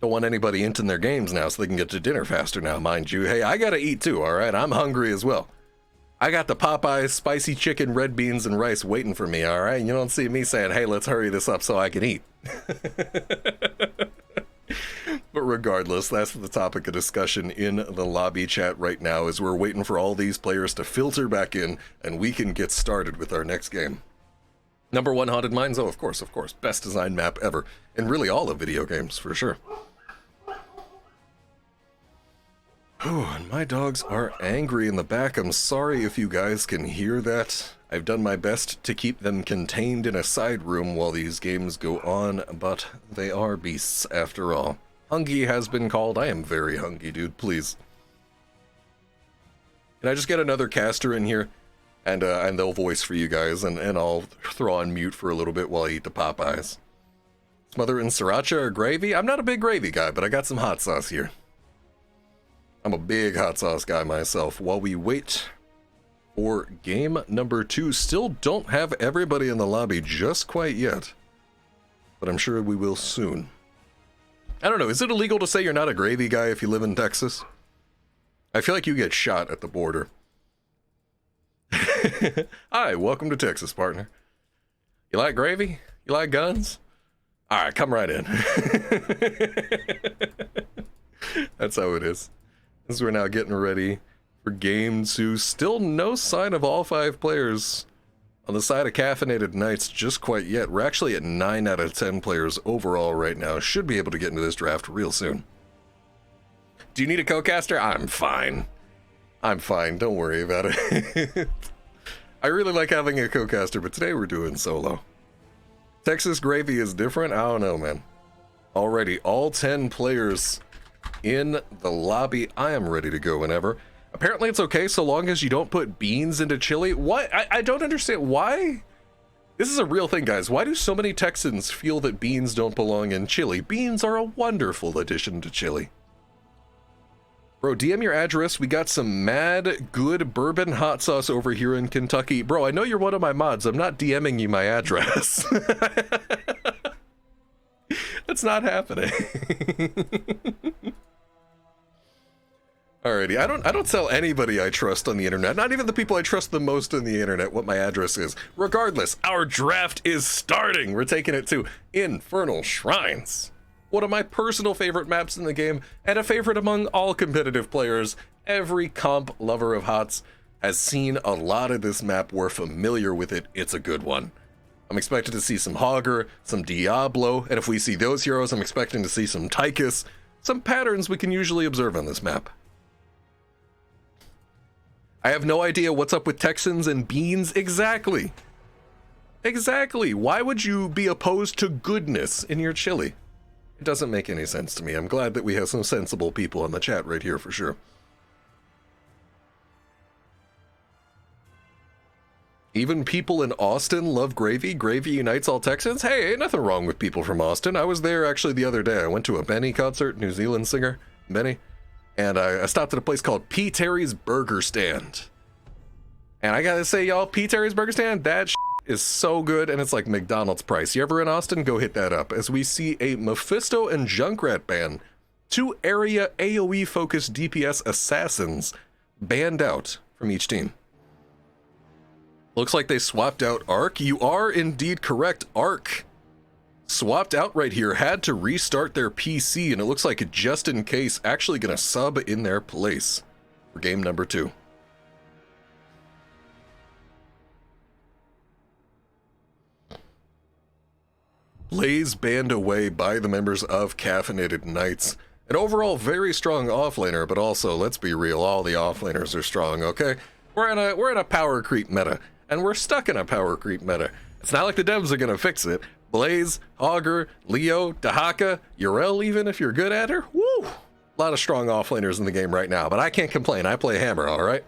Don't want anybody into their games now so they can get to dinner faster now, mind you. Hey, I gotta eat too, alright? I'm hungry as well. I got the Popeyes, spicy chicken, red beans, and rice waiting for me, alright? You don't see me saying, hey, let's hurry this up so I can eat. But regardless, that's the topic of discussion in the lobby chat right now, as we're waiting for all these players to filter back in, and we can get started with our next game. Number 1, Haunted Mines? Oh, of course. Best designed map ever. In really all of video games, for sure. Oh, and my dogs are angry in the back. I'm sorry if you guys can hear that. I've done my best to keep them contained in a side room while these games go on, but they are beasts after all. Hungry has been called. I am very hungry, dude, please. Can I just get another caster in here? And they'll voice for you guys, and I'll throw on mute for a little bit while I eat the Popeyes. Smother in sriracha or gravy? I'm not a big gravy guy, but I got some hot sauce here. I'm a big hot sauce guy myself. While we wait for game number 2, still don't have everybody in the lobby just quite yet, but I'm sure we will soon. I don't know, is it illegal to say you're not a gravy guy if you live in Texas? I feel like you get shot at the border. Hi, welcome to Texas, partner. You like gravy? You like guns? Alright, come right in. That's how it is. As we're now getting ready for game 2, still no sign of all 5 players on the side of Caffeinated Knights just quite yet. We're actually at 9 out of 10 players overall right now. Should be able to get into this draft real soon. Do you need a co-caster? I'm fine. I'm fine, don't worry about it. I really like having a co-caster, but today we're doing solo. Texas gravy is different? I don't know, man. Already, all 10 players in the lobby. I am ready to go whenever. Apparently it's okay so long as you don't put beans into chili. What? I don't understand why. This is a real thing, guys. Why do so many Texans feel that beans don't belong in chili? Beans are a wonderful addition to chili. Bro, DM your address. We got some mad good bourbon hot sauce over here in Kentucky. Bro, I know you're one of my mods. I'm not DMing you my address. That's not happening. Alrighty, I don't tell anybody I trust on the internet, not even the people I trust the most on the internet, what my address is. Regardless, our draft is starting. We're taking it to Infernal Shrines, one of my personal favorite maps in the game, and a favorite among all competitive players. Every comp lover of HOTS has seen a lot of this map. We're familiar with it. It's a good one. I'm expected to see some Hogger, some Diablo, and if we see those heroes, I'm expecting to see some Tychus, some patterns we can usually observe on this map. I have no idea what's up with Texans and beans exactly. Exactly. Why would you be opposed to goodness in your chili? It doesn't make any sense to me. I'm glad that we have some sensible people in the chat right here for sure. Even people in Austin love gravy. Gravy unites all Texans. Hey, ain't nothing wrong with people from Austin. I was there actually the other day. I went to a Benny concert, New Zealand singer, Benny. And I stopped at a place called P. Terry's Burger Stand. And I gotta say, y'all, P. Terry's Burger Stand, that is so good, and it's like McDonald's price. You ever in Austin, go hit that up. As we see a Mephisto and Junkrat ban, 2 area AoE-focused DPS assassins banned out from each team. Looks like they swapped out Arc. You are indeed correct. Arc swapped out right here, had to restart their PC, and it looks like just in case actually gonna sub in their place for game number 2. Blaze banned away by the members of Caffeinated Knights. An overall very strong offlaner, but also, let's be real, all the offlaners are strong, okay? We're in a power creep meta, and we're stuck in a power creep meta. It's not like the devs are gonna fix it. Blaze, Augur, Leo, Dahaka, Yrel, even if you're good at her, woo! A lot of strong offlaners in the game right now, but I can't complain. I play Hammer, alright?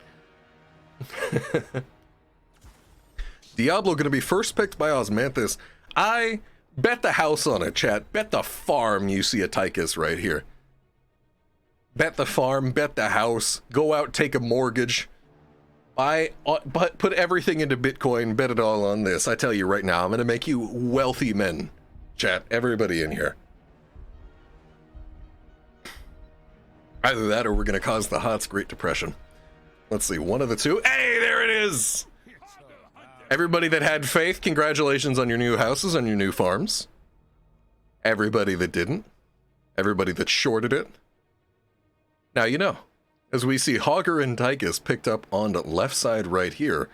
Diablo gonna be first picked by Osmanthus. I bet the house on it, chat. Bet the farm you see a Tychus right here. Bet the farm, bet the house. Go out, take a mortgage. But put everything into Bitcoin, bet it all on this. I tell you right now, I'm gonna make you wealthy men. Chat, everybody in here. Either that or we're gonna cause the HOTS Great Depression. Let's see, one of the two. Hey, there it is! Everybody that had faith, congratulations on your new houses, on your new farms. Everybody that didn't. Everybody that shorted it. Now you know. As we see Augur and Tychus picked up on the left side right here,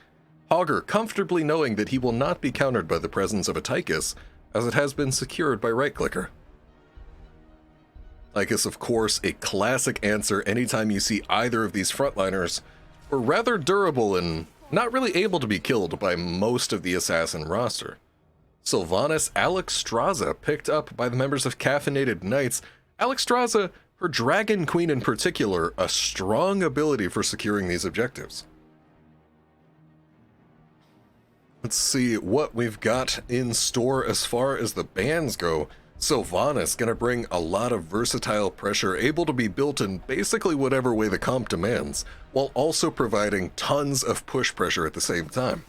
Augur comfortably knowing that he will not be countered by the presence of a Tychus, as it has been secured by right-clicker. Tychus, of course, a classic answer anytime you see either of these frontliners, were rather durable and not really able to be killed by most of the assassin roster. Sylvanas Alexstrasza picked up by the members of Caffeinated Knights. Alexstrasza, her Dragon Queen in particular, a strong ability for securing these objectives. Let's see what we've got in store as far as the bans go. Sylvanas gonna bring a lot of versatile pressure, able to be built in basically whatever way the comp demands, while also providing tons of push pressure at the same time.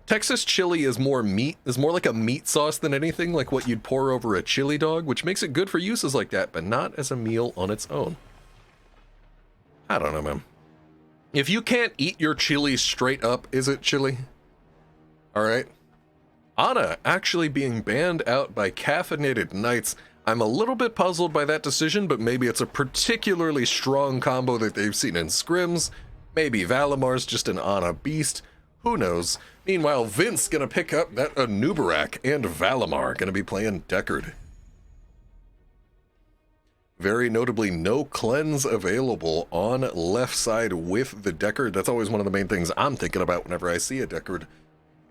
Texas chili is more like a meat sauce than anything, like what you'd pour over a chili dog, which makes it good for uses like that, but not as a meal on its own. I don't know, man. If you can't eat your chili straight up, is it chili? Alright. Ana actually being banned out by Caffeinated Knights. I'm a little bit puzzled by that decision, but maybe it's a particularly strong combo that they've seen in scrims. Maybe Valamar's just an Ana beast. Who knows? Meanwhile, Vince gonna pick up that Anubarak, and Valamar gonna be playing Deckard. Very notably, no cleanse available on left side with the Deckard. That's always one of the main things I'm thinking about whenever I see a Deckard.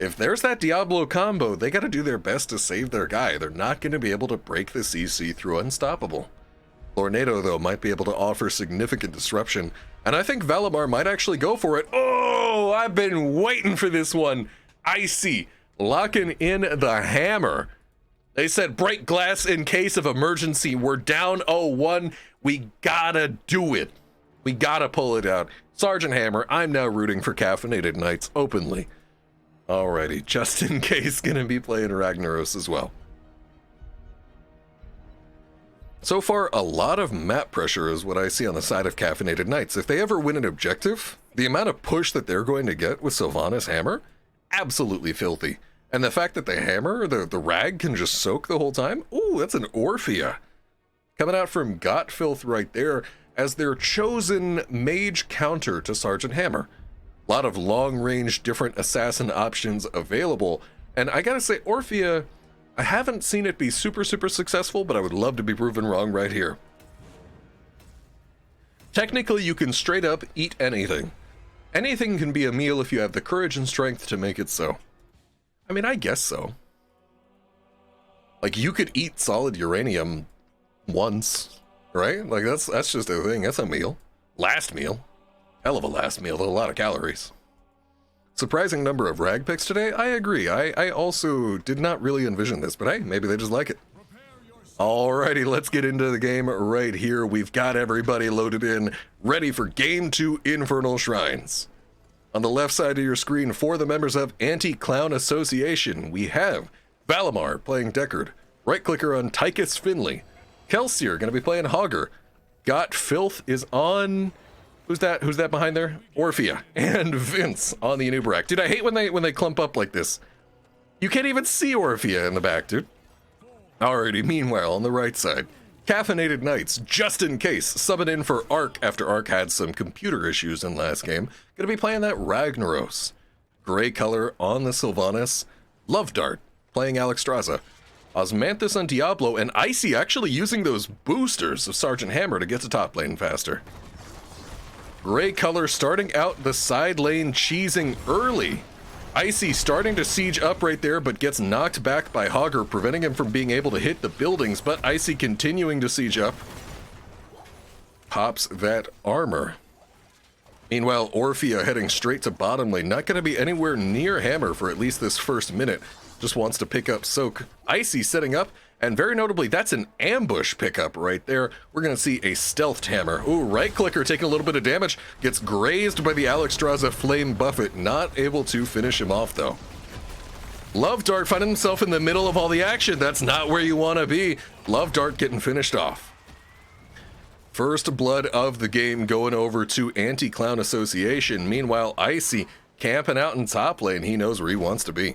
If there's that Diablo combo, they gotta do their best to save their guy. They're not gonna be able to break the CC through Unstoppable. Lornado, though, might be able to offer significant disruption, and I think Valamar might actually go for it. Oh, I've been waiting for this one. Icy, locking in the hammer. They said break glass in case of emergency. We're down 0-1. We gotta do it. We gotta pull it out. Sergeant Hammer, I'm now rooting for Caffeinated Knights openly. Alrighty, just in case, gonna be playing Ragnaros as well. So far, a lot of map pressure is what I see on the side of Caffeinated Knights. If they ever win an objective, the amount of push that they're going to get with Sylvanas Hammer, absolutely filthy. And the fact that the hammer, the rag, can just soak the whole time, ooh, that's an Orphea. Coming out from Gotfilth right there as their chosen mage counter to Sergeant Hammer. A lot of long-range different assassin options available, and I gotta say, Orphea, I haven't seen it be super successful, but I would love to be proven wrong right here. Technically, you can straight up eat anything. Anything can be a meal if you have the courage and strength to make it so. I mean, I guess so. Like, you could eat solid uranium once, right? Like, that's just a thing. That's a meal. Last meal. Hell of a last meal, though, a lot of calories. Surprising number of rag picks today. I agree. I also did not really envision this, but hey, maybe they just like it. Alrighty, let's get into the game right here. We've got everybody loaded in, ready for Game 2 Infernal Shrines. On the left side of your screen, for the members of Anti-Clown Association, we have Valimar playing Deckard, right-clicker on Tychus Finley, Kelsier gonna be playing Hogger, Got Filth is on... Who's that behind there? Orphea and Vince on the Anubrak. Dude, I hate when they clump up like this. You can't even see Orphea in the back, dude. Alrighty, meanwhile, on the right side, Caffeinated Knights, just in case, subbing in for Ark after Ark had some computer issues in last game. Gonna be playing that Ragnaros. Gray color on the Sylvanas. Love Dart playing Alexstrasza. Osmanthus on Diablo, and Icy actually using those boosters of Sergeant Hammer to get to top lane faster. Gray color starting out the side lane, cheesing early. Icy starting to siege up right there, but gets knocked back by Hogger, preventing him from being able to hit the buildings, but Icy continuing to siege up. Pops that armor. Meanwhile, Orphea heading straight to bottom lane, not going to be anywhere near Hammer for at least this first minute. Just wants to pick up Soak. Icy setting up, and very notably, that's an ambush pickup right there. We're going to see a stealthed Hammer. Ooh, right clicker taking a little bit of damage. Gets grazed by the Alexstrasza Flame Buffet. Not able to finish him off, though. Love Dart finding himself in the middle of all the action. That's not where you want to be. Love Dart getting finished off. First blood of the game going over to Anti-Clown Association. Meanwhile, Icy camping out in top lane. He knows where he wants to be.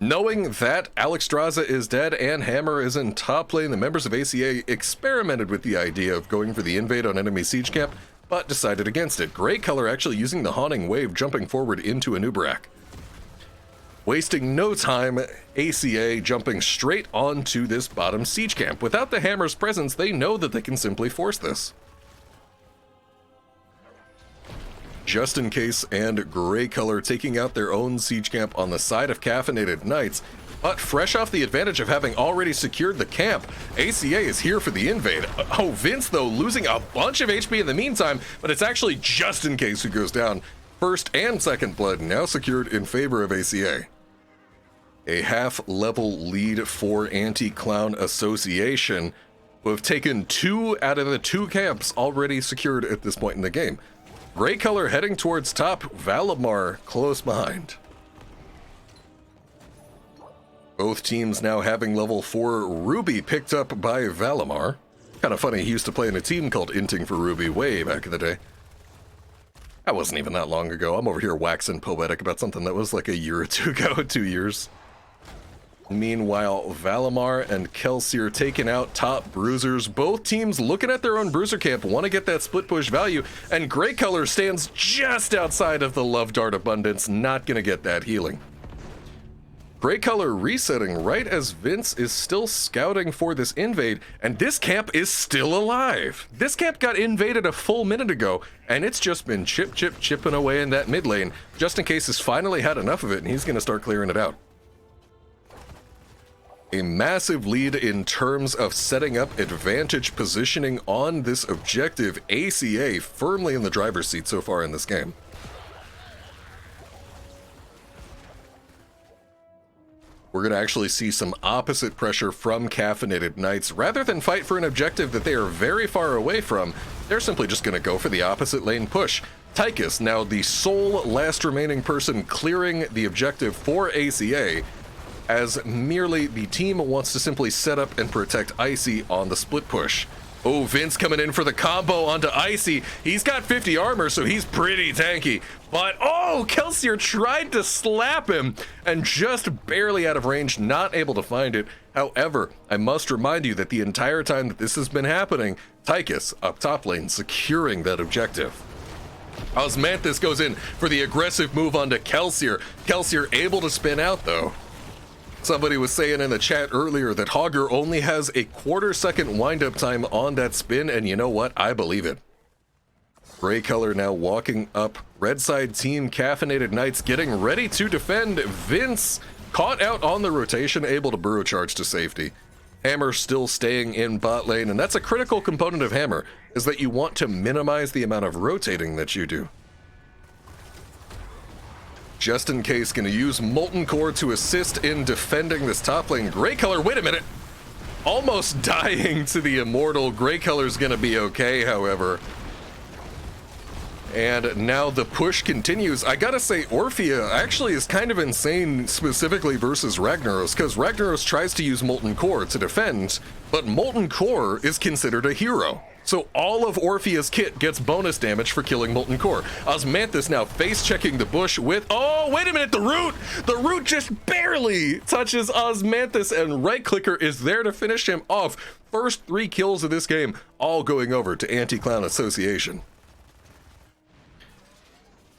Knowing that Alexstrasza is dead and Hammer is in top lane, the members of ACA experimented with the idea of going for the invade on enemy siege camp, but decided against it. Gray color actually using the Haunting Wave, jumping forward into Anubrak. Wasting no time, ACA jumping straight onto this bottom siege camp. Without the Hammer's presence, they know that they can simply force this. Just in case, and Gray color taking out their own siege camp on the side of Caffeinated Knights, but fresh off the advantage of having already secured the camp, ACA is here for the invade. Oh, Vince, though, losing a bunch of HP in the meantime, but it's actually just in case who goes down. First and second blood now secured in favor of ACA. A half-level lead for Anti-Clown Association, who have taken 2 out of the 2 camps already secured at this point in the game. Gray color heading towards top, Valimar close behind. Both teams now having level 4 Ruby picked up by Valimar. Kind of funny, he used to play in a team called Inting for Ruby way back in the day. That wasn't even that long ago. I'm over here waxing poetic about something that was like a year or 2 ago, 2 years. Meanwhile, Valimar and Kelsier taking out top bruisers. Both teams looking at their own bruiser camp, want to get that split push value, and Gray color stands just outside of the Love Dart abundance, not going to get that healing. Gray color resetting right as Vince is still scouting for this invade, and this camp is still alive. This camp got invaded a full minute ago, and it's just been chipping away in that mid lane, just in case he's finally had enough of it, and he's going to start clearing it out. A massive lead in terms of setting up advantage positioning on this objective. ACA firmly in the driver's seat so far in this game. We're going to actually see some opposite pressure from Caffeinated Knights. Rather than fight for an objective that they are very far away from, they're simply just going to go for the opposite lane push. Tychus, now the sole last remaining person clearing the objective for ACA, as merely the team wants to simply set up and protect Icy on the split push. Oh, Vince coming in for the combo onto Icy. He's got 50 armor, so he's pretty tanky. But, oh, Kelsier tried to slap him and just barely out of range, not able to find it. However, I must remind you that the entire time that this has been happening, Tychus up top lane securing that objective. Osmanthus goes in for the aggressive move onto Kelsier. Kelsier able to spin out, though. Somebody was saying in the chat earlier that Hogger only has a quarter-second wind-up time on that spin, and you know what? I believe it. Gray color now walking up. Red side team, Caffeinated Knights getting ready to defend. Vince caught out on the rotation, able to burrow charge to safety. Hammer still staying in bot lane, and that's a critical component of Hammer, is that you want to minimize the amount of rotating that you do. Just in case, gonna use Molten Core to assist in defending this top lane. Gray color, wait a minute! Almost dying to the immortal. Gray color's gonna be okay, however. And now the push continues. I gotta say, Orphea actually is kind of insane, specifically versus Ragnaros, because Ragnaros tries to use Molten Core to defend, but Molten Core is considered a hero. So all of Orphea's kit gets bonus damage for killing Molten Core. Osmanthus now face-checking the bush with... Oh, wait a minute, the root! The root just barely touches Osmanthus, and right-clicker is there to finish him off. First 3 kills of this game, all going over to Anti-Clown Association.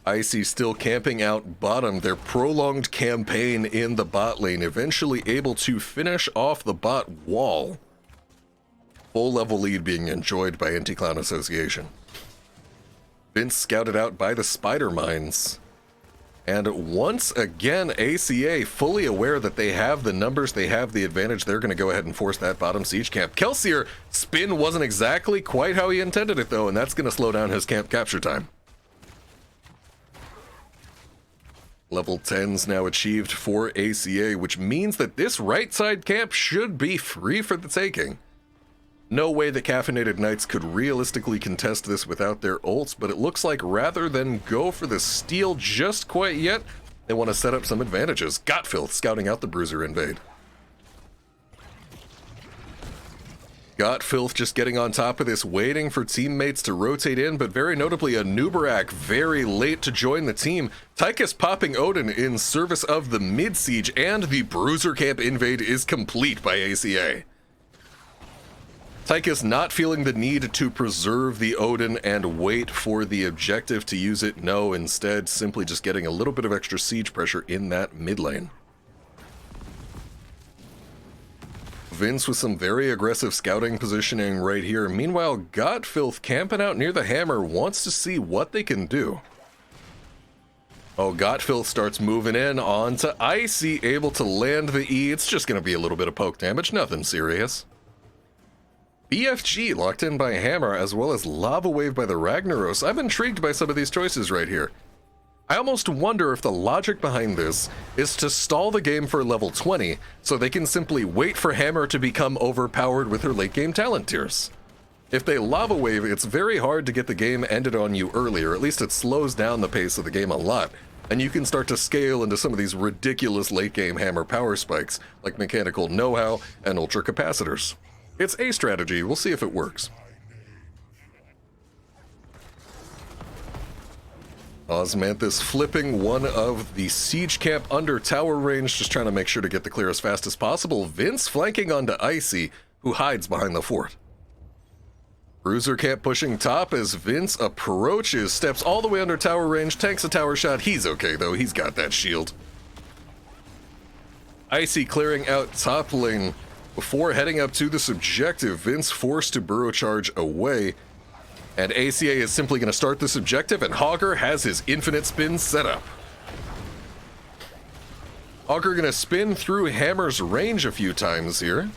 Icy still camping out bottom. Their prolonged campaign in the bot lane, eventually able to finish off the bot wall. Full level lead being enjoyed by Anti-Clown Association. Vince scouted out by the spider mines. And once again, ACA fully aware that they have the numbers, they have the advantage, they're going to go ahead and force that bottom siege camp. Kelsier, spin wasn't exactly quite how he intended it though, and that's going to slow down his camp capture time. Level 10's now achieved for ACA, which means that this right side camp should be free for the taking. No way the Caffeinated Knights could realistically contest this without their ults, but it looks like rather than go for the steal just quite yet, they want to set up some advantages. Gotfilth scouting out the Bruiser invade. Gotfilth just getting on top of this, waiting for teammates to rotate in, but very notably a Nubarak very late to join the team. Tychus popping Odin in service of the mid-siege, and the Bruiser camp invade is complete by ACA. Tychus not feeling the need to preserve the Odin and wait for the objective to use it. No, instead simply just getting a little bit of extra siege pressure in that mid lane. Vince with some very aggressive scouting positioning right here. Meanwhile, Gotfilth camping out near the hammer wants to see what they can do. Oh, Gotfilth starts moving in onto Icy, able to land the E. It's just going to be a little bit of poke damage, nothing serious. BFG locked in by Hammer, as well as Lava Wave by the Ragnaros. I'm intrigued by some of these choices right here. I almost wonder if the logic behind this is to stall the game for level 20, so they can simply wait for Hammer to become overpowered with her late game talent tiers. If they Lava Wave, it's very hard to get the game ended on you earlier, at least it slows down the pace of the game a lot, and you can start to scale into some of these ridiculous late game Hammer power spikes, like Mechanical Know-How and Ultra Capacitors. It's a strategy, we'll see if it works. Osmanthus flipping one of the siege camp under tower range, just trying to make sure to get the clear as fast as possible. Vince flanking onto Icy, who hides behind the fort. Bruiser camp pushing top as Vince approaches, steps all the way under tower range, tanks a tower shot. He's okay though, he's got that shield. Icy clearing out top lane. Before heading up to this objective, Vince forced to burrow charge away, and ACA is simply going to start this objective, and Hogger has his infinite spin set up. Hogger going to spin through Hammer's range a few times here.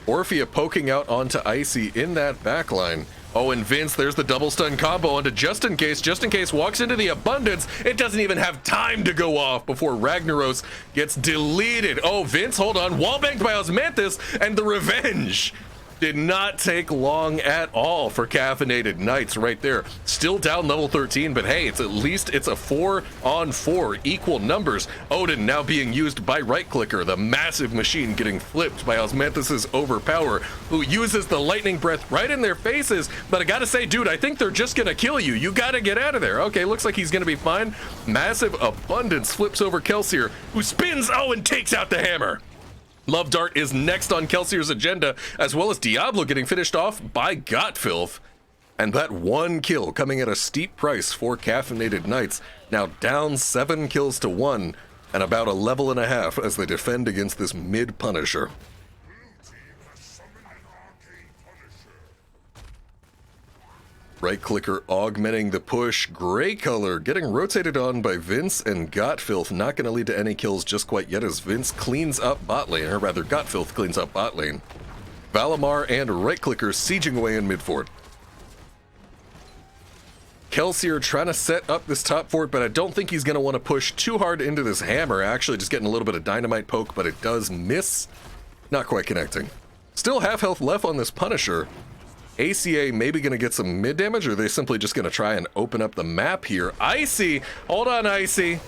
Orphea poking out onto Icy in that backline. Oh, and Vince, there's the double stun combo onto Just in Case walks into the abundance. It doesn't even have time to go off before Ragnaros gets deleted. Oh, Vince, hold on, wallbanged by Osmanthus, and the revenge did not take long at all for Caffeinated Knights right there. Still down level 13, but hey, it's at least it's a 4-on-4, equal numbers. Odin now being used by right clicker, the massive machine getting flipped by Osmanthus's overpower, who uses the lightning breath right in their faces. But I gotta say, dude, I think they're just gonna kill you. You gotta get out of there. Okay, looks like he's gonna be fine. Massive abundance flips over Kelsier, who spins, oh, and takes out the hammer. Love Dart is next on Kelsier's agenda, as well as Diablo getting finished off by Gotfilth. And that one kill coming at a steep price for Caffeinated Knights, now down 7 kills to 1, and about a level and a half as they defend against this mid-Punisher. Right clicker augmenting the push. Gray color getting rotated on by Vince and Gotfilth. Not going to lead to any kills just quite yet as Vince cleans up bot lane, or rather Gotfilth cleans up bot lane. Valimar and right clicker sieging away in mid fort. Kelsier trying to set up this top fort, but I don't think he's going to want to push too hard into this hammer. Actually, just getting a little bit of dynamite poke, but it does miss. Not quite connecting. Still half health left on this Punisher. ACA maybe going to get some mid damage, or are they simply just going to try and open up the map here? Icy! Hold on, Icy.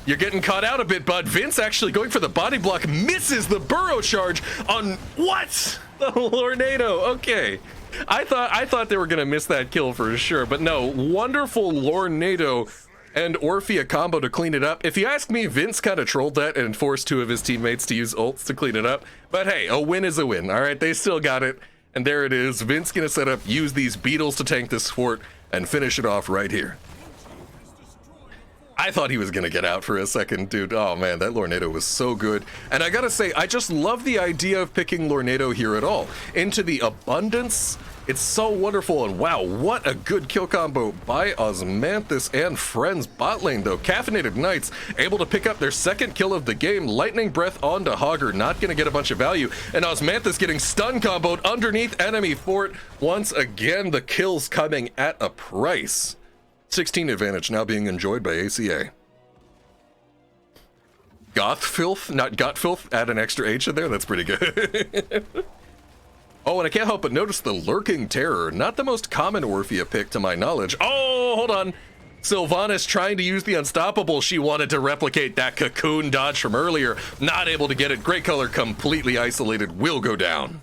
You're getting caught out a bit, bud. Vince actually going for the body block, misses the burrow charge on what? The Lornado. Okay. I thought they were going to miss that kill for sure, but no. Wonderful Lornado and Orphea combo to clean it up. If you ask me, Vince kind of trolled that and forced two of his teammates to use ults to clean it up. But hey, a win is a win, all right? They still got it. And there it is. Vince gonna set up, use these beetles to tank this fort, and finish it off right here. I thought he was gonna get out for a second, dude. Oh man, that Lornado was so good. And I gotta say, I just love the idea of picking Lornado here at all. Into the abundance, it's so wonderful. And wow, what a good kill combo by Osmanthus and friends. Bot lane though, Caffeinated Knights able to pick up their second kill of the game. Lightning Breath onto Hogger, not gonna get a bunch of value. And Osmanthus getting stun comboed underneath enemy fort. Once again, the kills coming at a price. 16 advantage now being enjoyed by ACA. Gothfilth, not Gotfilth, add an extra H in there, that's pretty good. Oh, and I can't help but notice the Lurking Terror, not the most common Orphea pick to my knowledge. Oh, hold on. Sylvanas trying to use the Unstoppable. She wanted to replicate that cocoon dodge from earlier. Not able to get it. Great color completely isolated, will go down.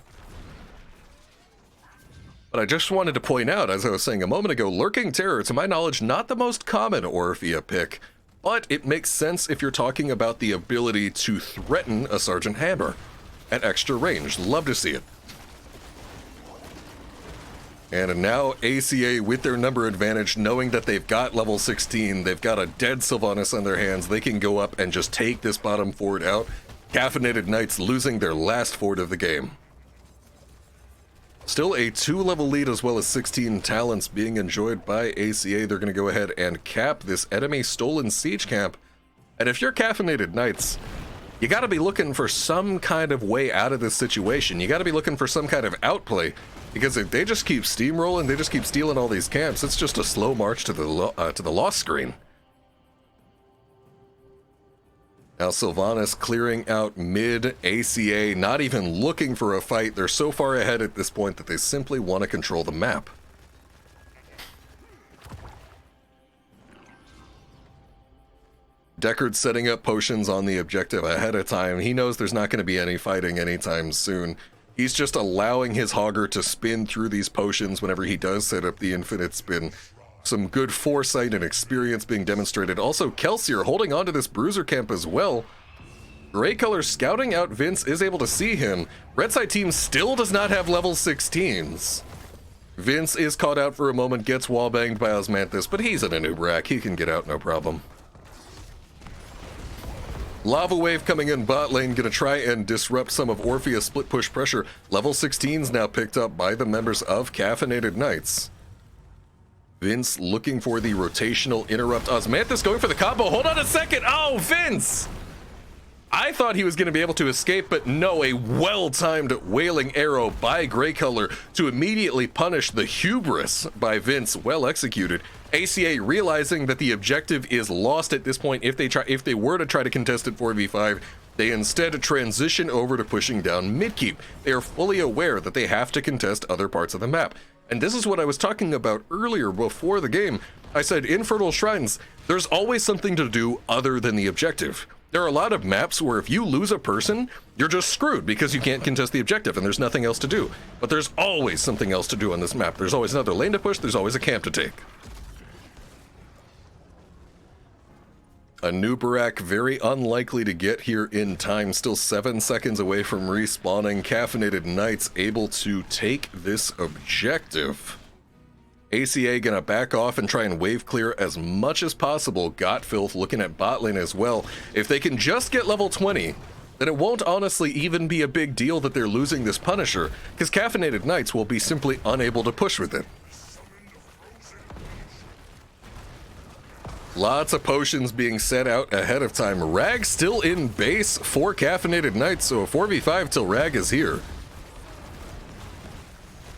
But I just wanted to point out, as I was saying a moment ago, Lurking Terror, to my knowledge, not the most common Orphea pick, but it makes sense if you're talking about the ability to threaten a Sergeant Hammer at extra range. Love to see it. And now ACA with their number advantage, knowing that they've got level 16, they've got a dead Sylvanas on their hands, they can go up and just take this bottom fort out. Caffeinated Knights losing their last fort of the game. Still a 2-level lead as well as 16 talents being enjoyed by ACA. They're going to go ahead and cap this enemy stolen siege camp. And if you're Caffeinated Knights, you got to be looking for some kind of way out of this situation. You got to be looking for some kind of outplay, because if they just keep steamrolling, they just keep stealing all these camps, it's just a slow march to the loss screen. Now Sylvanas clearing out mid, ACA not even looking for a fight. They're so far ahead at this point that they simply want to control the map. Deckard's setting up potions on the objective ahead of time. He knows there's not going to be any fighting anytime soon. He's just allowing his Hogger to spin through these potions whenever he does set up the infinite spin. Some good foresight and experience being demonstrated. Also, Kelsier holding on to this bruiser camp as well. Gray color scouting out Vince, is able to see him. Red side team still does not have level 16s. Vince is caught out for a moment, gets wallbanged by Osmanthus, but he's in a noob rack. He can get out, no problem. Lava Wave coming in bot lane, gonna try and disrupt some of Orphea's split push pressure. Level 16s now picked up by the members of Caffeinated Knights. Vince looking for the rotational interrupt. Osmanthus going for the combo. Hold on a second. Oh, Vince! I thought he was going to be able to escape, but no, a well-timed wailing arrow by Grey Color to immediately punish the hubris by Vince. Well executed. ACA realizing that the objective is lost at this point. If they were to try to contest it 4v5, they instead transition over to pushing down midkeep. They are fully aware that they have to contest other parts of the map. And this is what I was talking about earlier before the game. I said in Fertile Shrines, there's always something to do other than the objective. There are a lot of maps where if you lose a person, you're just screwed because you can't contest the objective and there's nothing else to do. But there's always something else to do on this map. There's always another lane to push, there's always a camp to take. A new Barak very unlikely to get here in time, still 7 seconds away from respawning. Caffeinated Knights able to take this objective. ACA gonna back off and try and wave clear as much as possible. Gotfilth looking at bot lane as well. If they can just get level 20, then it won't honestly even be a big deal that they're losing this Punisher, because Caffeinated Knights will be simply unable to push with it. Lots of potions being set out ahead of time. Rag still in base for Caffeinated Knights, so a 4v5 till Rag is here.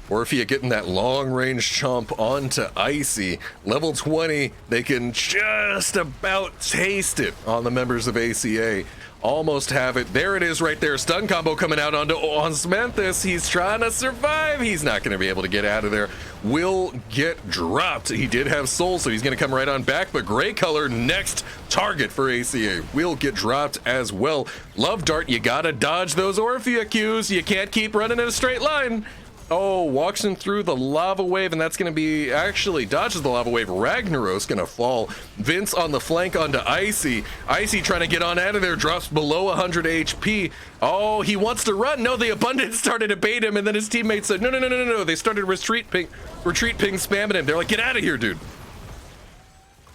Or if you're getting that long-range chomp onto Icy, level 20, they can just about taste it on the members of ACA. Almost have it. There it is right there. Stun combo coming out onto Osmanthus. He's trying to survive. He's not going to be able to get out of there. Will get dropped. He did have soul, so he's going to come right on back. But Gray Color, next target for ACA, will get dropped as well. Love Dart, you got to dodge those Orphea Qs. You can't keep running in a straight line. Oh, walks him through the lava wave, and that's going to be, actually dodges the lava wave. Ragnaros going to fall. Vince on the flank onto Icy. Icy trying to get on out of there, drops below 100 HP. Oh, he wants to run. No, the Abundance started to bait him, and then his teammates said, no. They started retreat ping spamming him. They're like, get out of here, dude.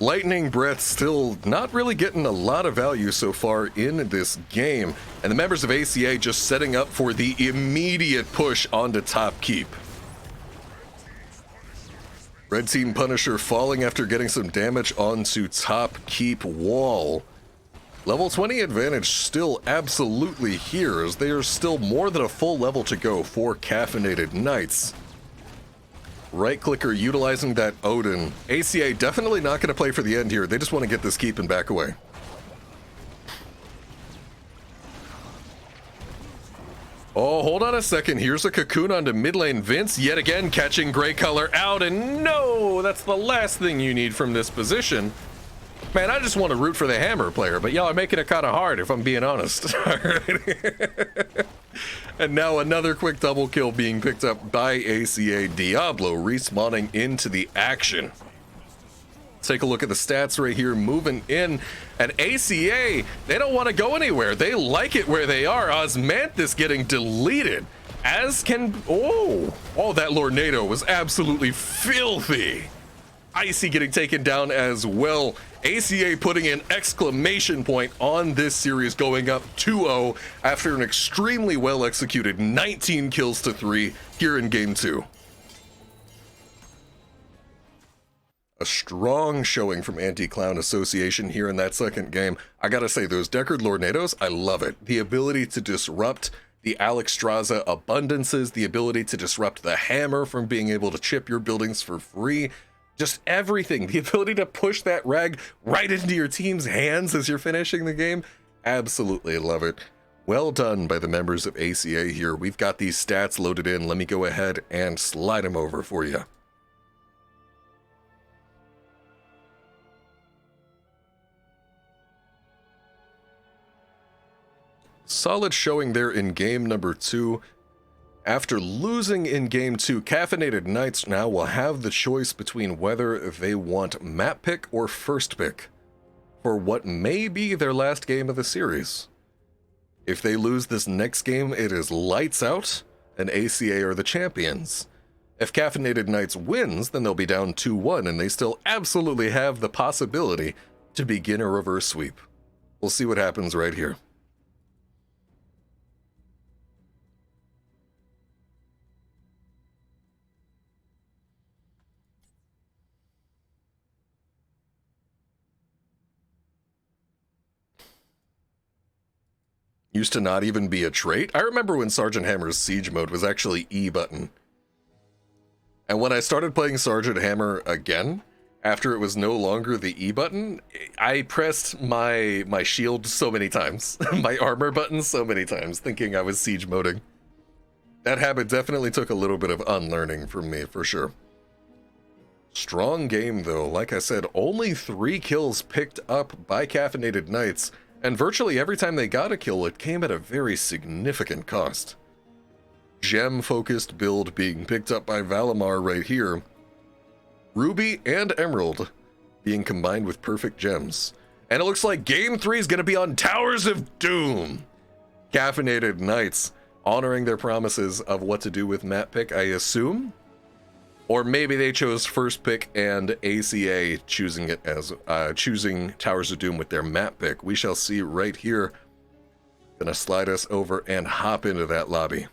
Lightning Breath still not really getting a lot of value so far in this game. And the members of ACA just setting up for the immediate push onto top keep. Red Team Punisher falling after getting some damage onto top keep wall. Level 20 advantage still absolutely here, as there's still more than a full level to go for Caffeinated Knights. Right clicker utilizing that Odin. ACA definitely not going to play for the end here. They just want to get this keep and back away. Oh, hold on a second. Here's a cocoon onto mid lane. Vince yet again catching Gray Color out, and no, that's the last thing you need from this position. Man, I just want to root for the Hammer player, but y'all are making it kind of hard if I'm being honest. And now another quick double kill being picked up by ACA. Diablo respawning into the action. Take a look at the stats right here, moving in. And ACA, they don't want to go anywhere. They like it where they are. Osmanthus getting deleted. As can... Oh, that Lornado was absolutely filthy. Icy getting taken down as well. ACA putting an exclamation point on this series, going up 2-0 after an extremely well executed 19 kills to 3 here in game 2. A strong showing from Anti-Clown Association here in that second game. I gotta say, those Deckard Lornados, I love it. The ability to disrupt the Alexstrasza abundances, the ability to disrupt the Hammer from being able to chip your buildings for free. Just everything. The ability to push that rag right into your team's hands as you're finishing the game. Absolutely love it. Well done by the members of ACA here. We've got these stats loaded in. Let me go ahead and slide them over for you. Solid showing there in game number 2. After losing in game 2, Caffeinated Knights now will have the choice between whether they want map pick or first pick for what may be their last game of the series. If they lose this next game, it is lights out, and ACA are the champions. If Caffeinated Knights wins, then they'll be down 2-1, and they still absolutely have the possibility to begin a reverse sweep. We'll see what happens right here. Used to not even be a trait. I remember when Sergeant Hammer's siege mode was actually E button. And when I started playing Sergeant Hammer again, after it was no longer the E button, I pressed my shield so many times, my armor button so many times, thinking I was siege moding. That habit definitely took a little bit of unlearning from me, for sure. Strong game though. Like I said, only 3 kills picked up by Caffeinated Knights. And virtually every time they got a kill, it came at a very significant cost. Gem-focused build being picked up by Valimar right here. Ruby and Emerald being combined with perfect gems. And it looks like Game 3 is going to be on Towers of Doom. Caffeinated Knights honoring their promises of what to do with map pick, I assume. Or maybe they chose first pick and ACA choosing it as choosing Towers of Doom with their map pick. We shall see right here. Gonna slide us over and hop into that lobby.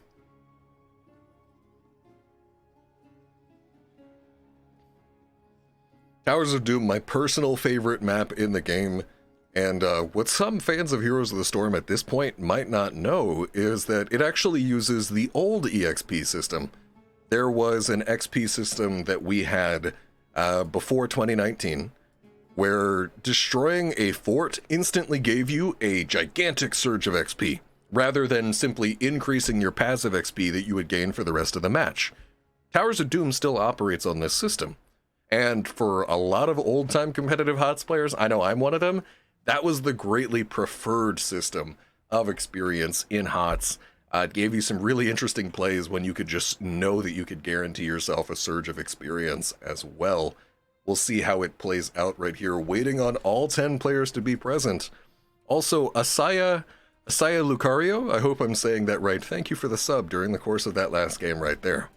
Towers of Doom, my personal favorite map in the game. And what some fans of Heroes of the Storm at this point might not know is that it actually uses the old EXP system. there was an XP system that we had before 2019 where destroying a fort instantly gave you a gigantic surge of XP, rather than simply increasing your passive XP that you would gain for the rest of the match. Towers of Doom still operates on this system, and for a lot of old-time competitive HOTS players, I know I'm one of them, that was the greatly preferred system of experience in HOTS. It gave you some really interesting plays when you could just know that you could guarantee yourself a surge of experience as well. We'll see how it plays out right here, waiting on all 10 players to be present. Also, Asaya Lucario, I hope I'm saying that right. Thank you for the sub during the course of that last game right there.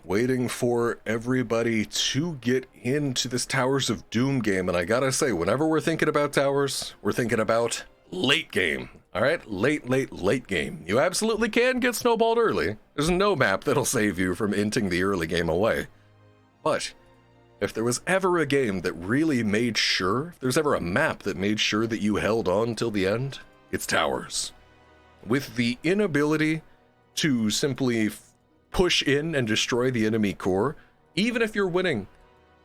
Waiting for everybody to get into this Towers of Doom game, and I gotta say, whenever we're thinking about towers, we're thinking about late game. All right, late game. You absolutely can get snowballed early. There's no map that'll save you from inting the early game away. But if there was ever a game that really made sure, if there's ever a map that made sure that you held on till the end, it's Towers. With the inability to simply push in and destroy the enemy core, even if you're winning,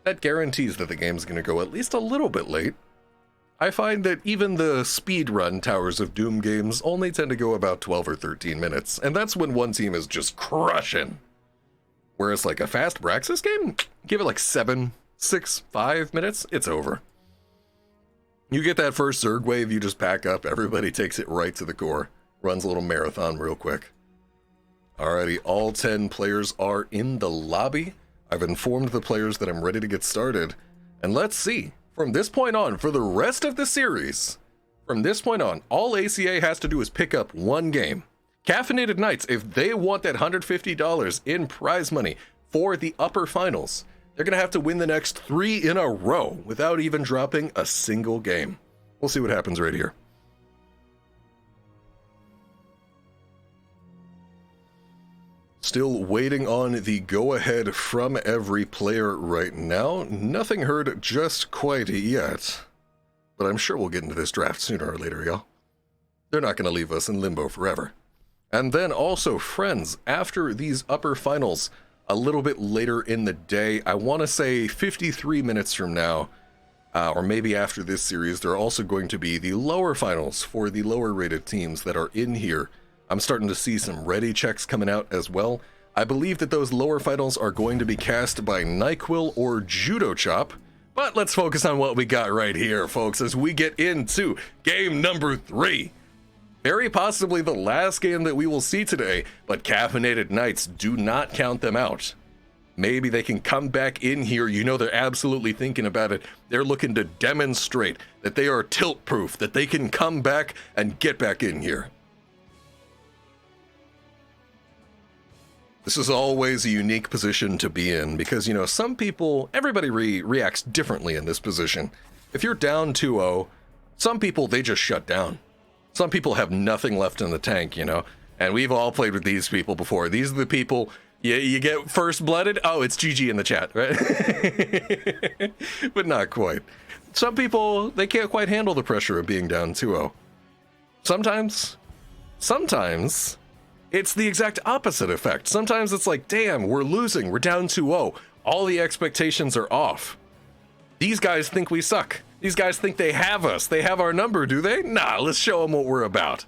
that guarantees that the game's going to go at least a little bit late. I find that even the speedrun Towers of Doom games only tend to go about 12 or 13 minutes, and that's when one team is just crushing. Whereas like a fast Braxis game, give it like 7, 6, 5 minutes, it's over. You get that first Zerg wave, you just pack up, everybody takes it right to the core, runs a little marathon real quick. Alrighty, all 10 players are in the lobby. I've informed the players that I'm ready to get started, and let's see. From this point on, for the rest of the series, from this point on, all ACA has to do is pick up one game. Caffeinated Knights, if they want that $150 in prize money for the upper finals, they're going to have to win the next 3 in a row without even dropping a single game. We'll see what happens right here. Still waiting on the go-ahead from every player right now. Nothing heard just quite yet, but I'm sure we'll get into this draft sooner or later, y'all. They're not going to leave us in limbo forever. And then also, friends, after these upper finals, a little bit later in the day, I want to say 53 minutes from now, or maybe after this series, there are also going to be the lower finals for the lower rated teams that are in here. I'm starting to see some ready checks coming out as well. I believe that those lower finals are going to be cast by NyQuil or JudoChop. But let's focus on what we got right here, folks, as we get into game number 3. Very possibly the last game that we will see today, but Caffeinated Knights, do not count them out. Maybe they can come back in here. You know they're absolutely thinking about it. They're looking to demonstrate that they are tilt-proof, that they can come back and get back in here. This is always a unique position to be in because, you know, some people, everybody reacts differently in this position. If you're down 2-0, some people, they just shut down. Some people have nothing left in the tank, you know, and we've all played with these people before. These are the people, you get first-blooded, oh, it's GG in the chat, right? But not quite. Some people, they can't quite handle the pressure of being down 2-0. Sometimes, it's the exact opposite effect. Sometimes it's like, damn, we're losing, we're down 2-0. All the expectations are off. These guys think we suck. These guys think they have us. They have our number, do they? Nah, let's show them what we're about.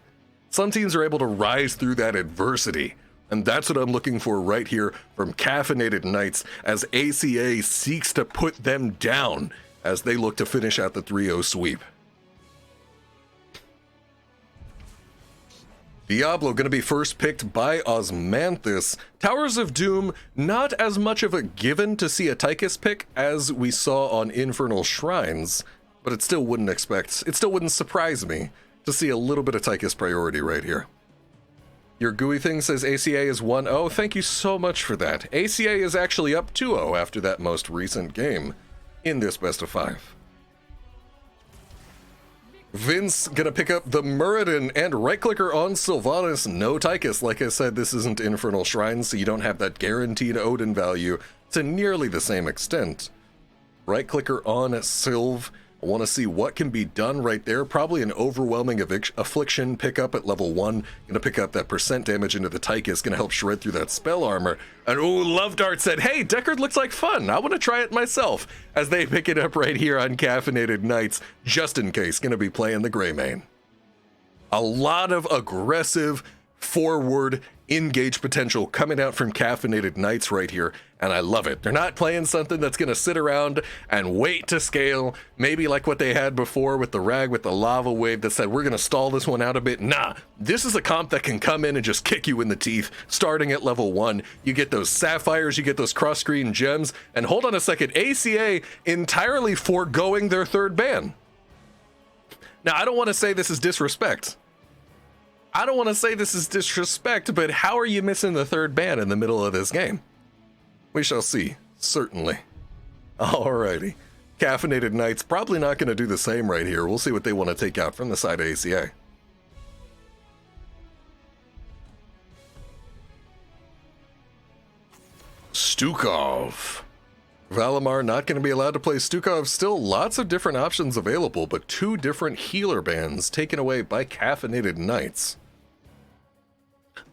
Some teams are able to rise through that adversity, and that's what I'm looking for right here from Caffeinated Knights as ACA seeks to put them down as they look to finish out the 3-0 sweep. Diablo going to be first picked by Osmanthus. Towers of Doom, not as much of a given to see a Tychus pick as we saw on Infernal Shrines, but it still wouldn't surprise me to see a little bit of Tychus priority right here. Your GUI thing says ACA is 1-0. Thank you so much for that. ACA is actually up 2-0 after that most recent game in this best of 5. Vince gonna pick up the Muradin and right-clicker on Sylvanas. No Tychus. Like I said, this isn't Infernal Shrines, so you don't have that guaranteed Odin value to nearly the same extent. Right-clicker on Sylv. I want to see what can be done right there. Probably an overwhelming affliction pickup at level 1. Gonna pick up that percent damage into the Tychus. Gonna help shred through that spell armor. And ooh, Love Dart said, hey, Deckard looks like fun. I want to try it myself. As they pick it up right here on Caffeinated Knights, just in case. Gonna be playing the Greymane. A lot of aggressive, forward, engage potential coming out from Caffeinated Knights right here, and I love it. They're not playing something that's going to sit around and wait to scale, maybe like what they had before with the Rag with the Lava Wave that said, we're going to stall this one out a bit. Nah, this is a comp that can come in and just kick you in the teeth, starting at level 1. You get those Sapphires, you get those cross-screen gems, and hold on a second, ACA entirely foregoing their 3rd ban. Now, I don't want to say this is disrespect. But how are you missing the 3rd ban in the middle of this game? We shall see, certainly. Alrighty. Caffeinated Knights probably not going to do the same right here. We'll see what they want to take out from the side of ACA. Stukov. Valimar not going to be allowed to play Stukov. Still lots of different options available, but 2 different healer bans taken away by Caffeinated Knights.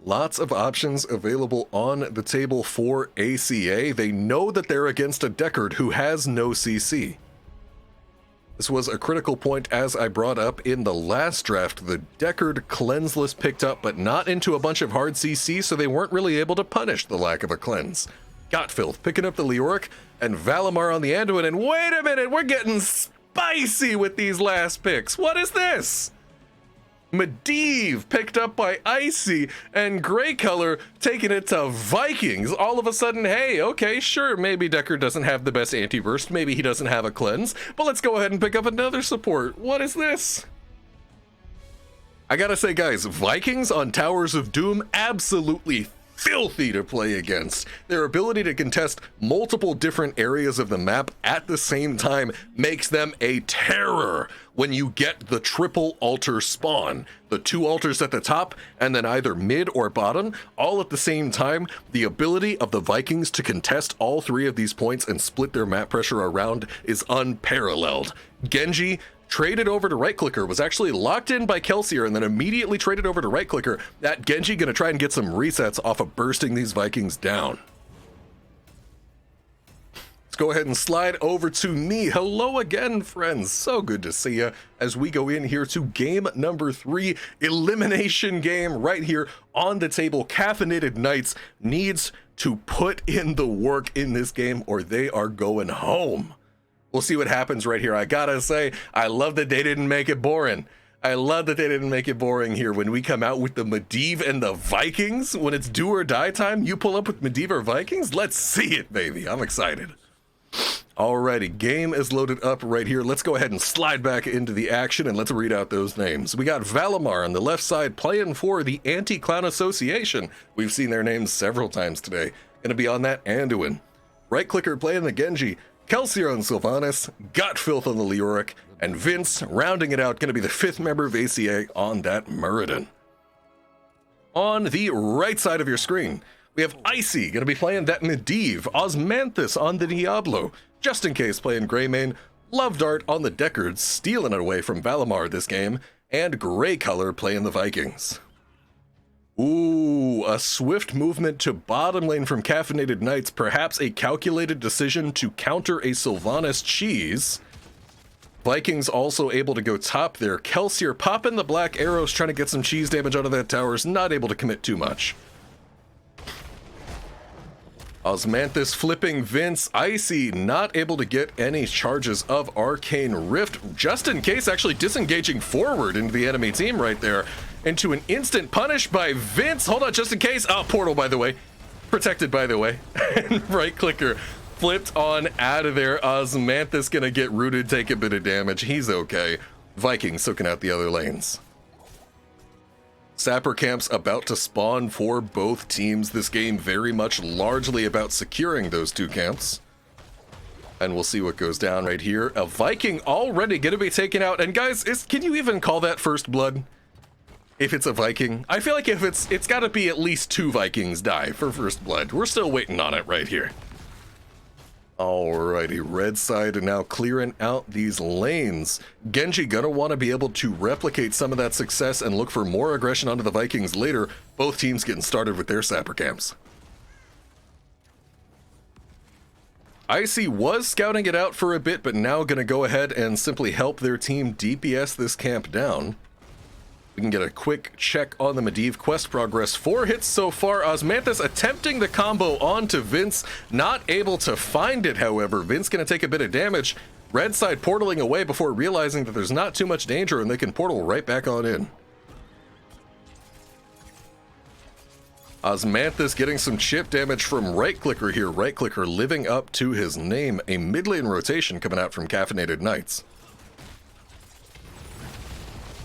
Lots of options available on the table for ACA. They know that they're against a Deckard who has no CC. This was a critical point as I brought up in the last draft. The Deckard cleanseless picked up, but not into a bunch of hard CC, so they weren't really able to punish the lack of a cleanse. Gotfilth picking up the Leoric, and Valimar on the Anduin, and wait a minute, we're getting spicy with these last picks. What is this? Medivh picked up by Icy, and Grey Color taking it to Vikings. All of a sudden, hey, okay, sure, maybe Deckard doesn't have the best anti-burst, maybe he doesn't have a cleanse, but let's go ahead and pick up another support. What is this? I gotta say, guys, Vikings on Towers of Doom, absolutely filthy to play against. Their ability to contest multiple different areas of the map at the same time makes them a terror when you get the triple altar spawn. The 2 altars at the top and then either mid or bottom, all at the same time. The ability of the Vikings to contest all 3 of these points and split their map pressure around is unparalleled. Genji traded over to right clicker, was actually locked in by Kelsier and then immediately traded over to right clicker. That Genji gonna try and get some resets off of bursting these Vikings down. Let's go ahead and slide over to me. Hello again, friends. So good to see you as we go in here to game number 3, elimination game right here on the table. Caffeinated Knights needs to put in the work in this game or they are going home. We'll see what happens right here. I gotta say, I love that they didn't make it boring. I love that they didn't make it boring here. When we come out with the Medivh and the Vikings, when it's do or die time, you pull up with Medivh or Vikings? Let's see it, baby. I'm excited. Alrighty, game is loaded up right here. Let's go ahead and slide back into the action and let's read out those names. We got Valimar on the left side playing for the Anti-Clown Association. We've seen their names several times today. Gonna be on that Anduin. Right clicker playing the Genji. Kelsier on Sylvanas, Gotfilth on the Leoric, and Vince rounding it out, going to be the 5th member of ACA on that Muradin. On the right side of your screen, we have Icy, going to be playing that Medivh, Osmanthus on the Diablo, just in case playing Greymane, Love Dart on the Deckard, stealing it away from Valimar this game, and Grey Color playing the Vikings. Ooh, a swift movement to bottom lane from Caffeinated Knights, perhaps a calculated decision to counter a Sylvanas cheese. Vikings also able to go top there. Kelsier popping the black arrows, trying to get some cheese damage out of that tower, is not able to commit too much. Osmanthus flipping Vince. Icy not able to get any charges of Arcane Rift, just in case actually disengaging forward into the enemy team right there. Into an instant punish by Vince. Hold on, just in case. Oh, portal, by the way. Protected, by the way. And right clicker flipped on out of there. Osmanthus gonna get rooted, take a bit of damage. He's okay. Vikings soaking out the other lanes. Sapper camps about to spawn for both teams. This game very much largely about securing those 2 camps. And we'll see what goes down right here. A Viking already gonna be taken out. And guys, can you even call that first blood? If it's a Viking? I feel like if it's gotta be at least 2 Vikings die for first blood. We're still waiting on it right here. Alrighty, red side now clearing out these lanes. Genji gonna want to be able to replicate some of that success and look for more aggression onto the Vikings later. Both teams getting started with their sapper camps. Icy was scouting it out for a bit, but now gonna go ahead and simply help their team DPS this camp down. We can get a quick check on the Medivh quest progress. 4 hits so far. Osmanthus attempting the combo onto Vince, not able to find it, however. Vince gonna take a bit of damage. Red side portaling away before realizing that there's not too much danger and they can portal right back on in. Osmanthus getting some chip damage from right clicker here. Right clicker living up to his name. A mid lane rotation coming out from Caffeinated Knights.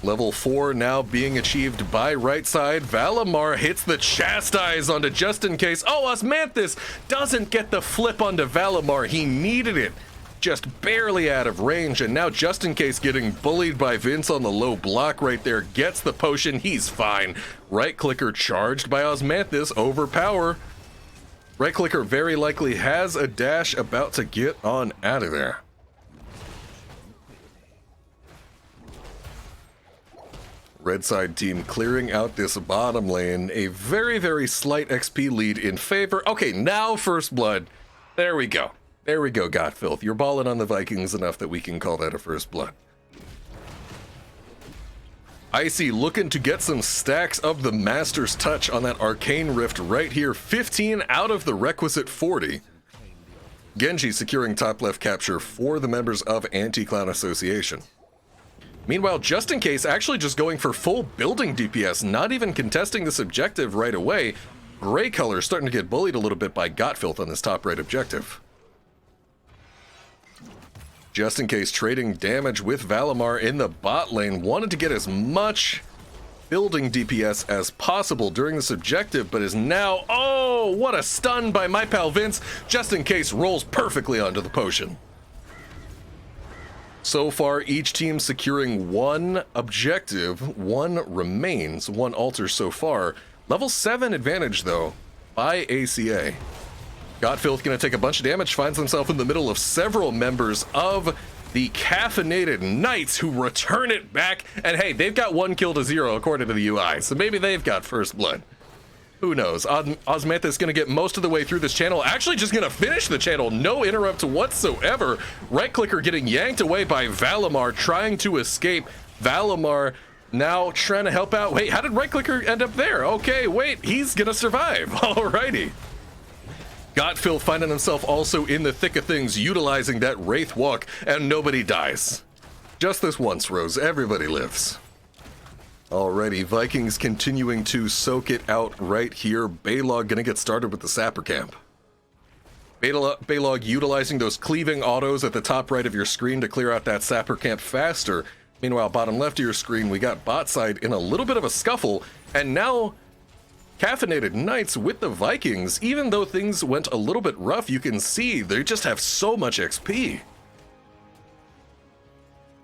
Level 4 now being achieved by right side. Valimar hits the chastise onto Just In Case. Oh, Osmanthus doesn't get the flip onto Valimar. He needed it. Just barely out of range, and now Just In Case getting bullied by Vince on the low block right there. Gets the potion, he's fine. Right clicker charged by Osmanthus, overpower. Right clicker very likely has a dash, about to get on out of there. Red side team clearing out this bottom lane. A very, very slight XP lead in favor. Okay, now first blood. There we go. There we go, Godfilth. You're balling on the Vikings enough that we can call that a first blood. Icy looking to get some stacks of the Master's Touch on that Arcane Rift right here. 15 out of the requisite 40. Genji securing top left capture for the members of Anti-Clown Association. Meanwhile, Just In Case actually just going for full building DPS, not even contesting this objective right away. Gray color starting to get bullied a little bit by Godfilth on this top right objective. Just In Case trading damage with Valimar in the bot lane. Wanted to get as much building DPS as possible during this objective, but is now... Oh, what a stun by my pal Vince. Just In Case rolls perfectly onto the potion. So far, each team securing one objective, one remains, one altar so far. Level 7 advantage, though, by ACA. Godfilth gonna take a bunch of damage, finds himself in the middle of several members of the Caffeinated Knights who return it back. And hey, they've got 1 kill to 0 according to the UI, so maybe they've got first blood. Who knows? Osmanthus is going to get most of the way through this channel. Actually just going to finish the channel. No interrupt whatsoever. Right clicker getting yanked away by Valimar, trying to escape. Valimar now trying to help out. Wait, how did right clicker end up there? Okay, wait, he's going to survive. Alrighty. Godfilth finding himself also in the thick of things, utilizing that Wraith Walk, and nobody dies. Just this once, Rose. Everybody lives. Alrighty, Vikings continuing to soak it out right here. Baylog gonna get started with the sapper camp. Baylog utilizing those cleaving autos at the top right of your screen to clear out that sapper camp faster. Meanwhile, bottom left of your screen, we got bot side in a little bit of a scuffle, and now Caffeinated Knights with the Vikings. Even though things went a little bit rough, you can see they just have so much XP.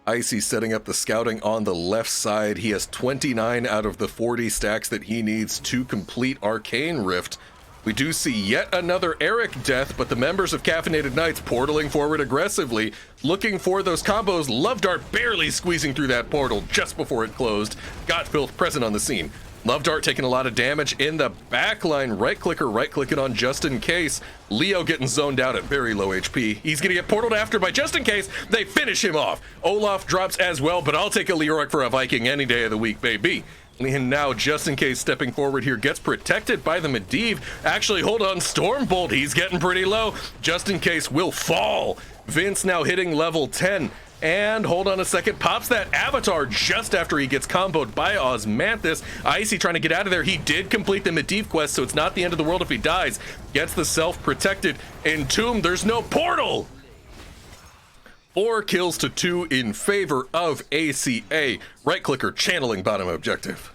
Icy setting up the scouting on the left side. He has 29 out of the 40 stacks that he needs to complete Arcane Rift. We do see yet another Eric death, but the members of Caffeinated Knights portaling forward aggressively, looking for those combos. Love Dart barely squeezing through that portal just before it closed. Godfilth present on the scene. Love Dart taking a lot of damage in the backline. Right clicking on Just In Case. Leo getting zoned out at very low HP. He's gonna get portaled after by Just In Case. They finish him off. Olaf drops as well, but I'll take a Leoric for a Viking any day of the week, baby. And now Just In Case stepping forward here, gets protected by the Medivh. Actually, hold on, Stormbolt, he's getting pretty low. Just In Case will fall. Vince now hitting level 10. And hold on a second, pops that avatar just after he gets comboed by Osmanthus. Icy trying to get out of there. He did complete the Medivh quest, so it's not the end of the world if he dies. Gets the self-protected Entomb. There's no portal. 4 kills to 2 in favor of ACA. Right clicker channeling bottom objective.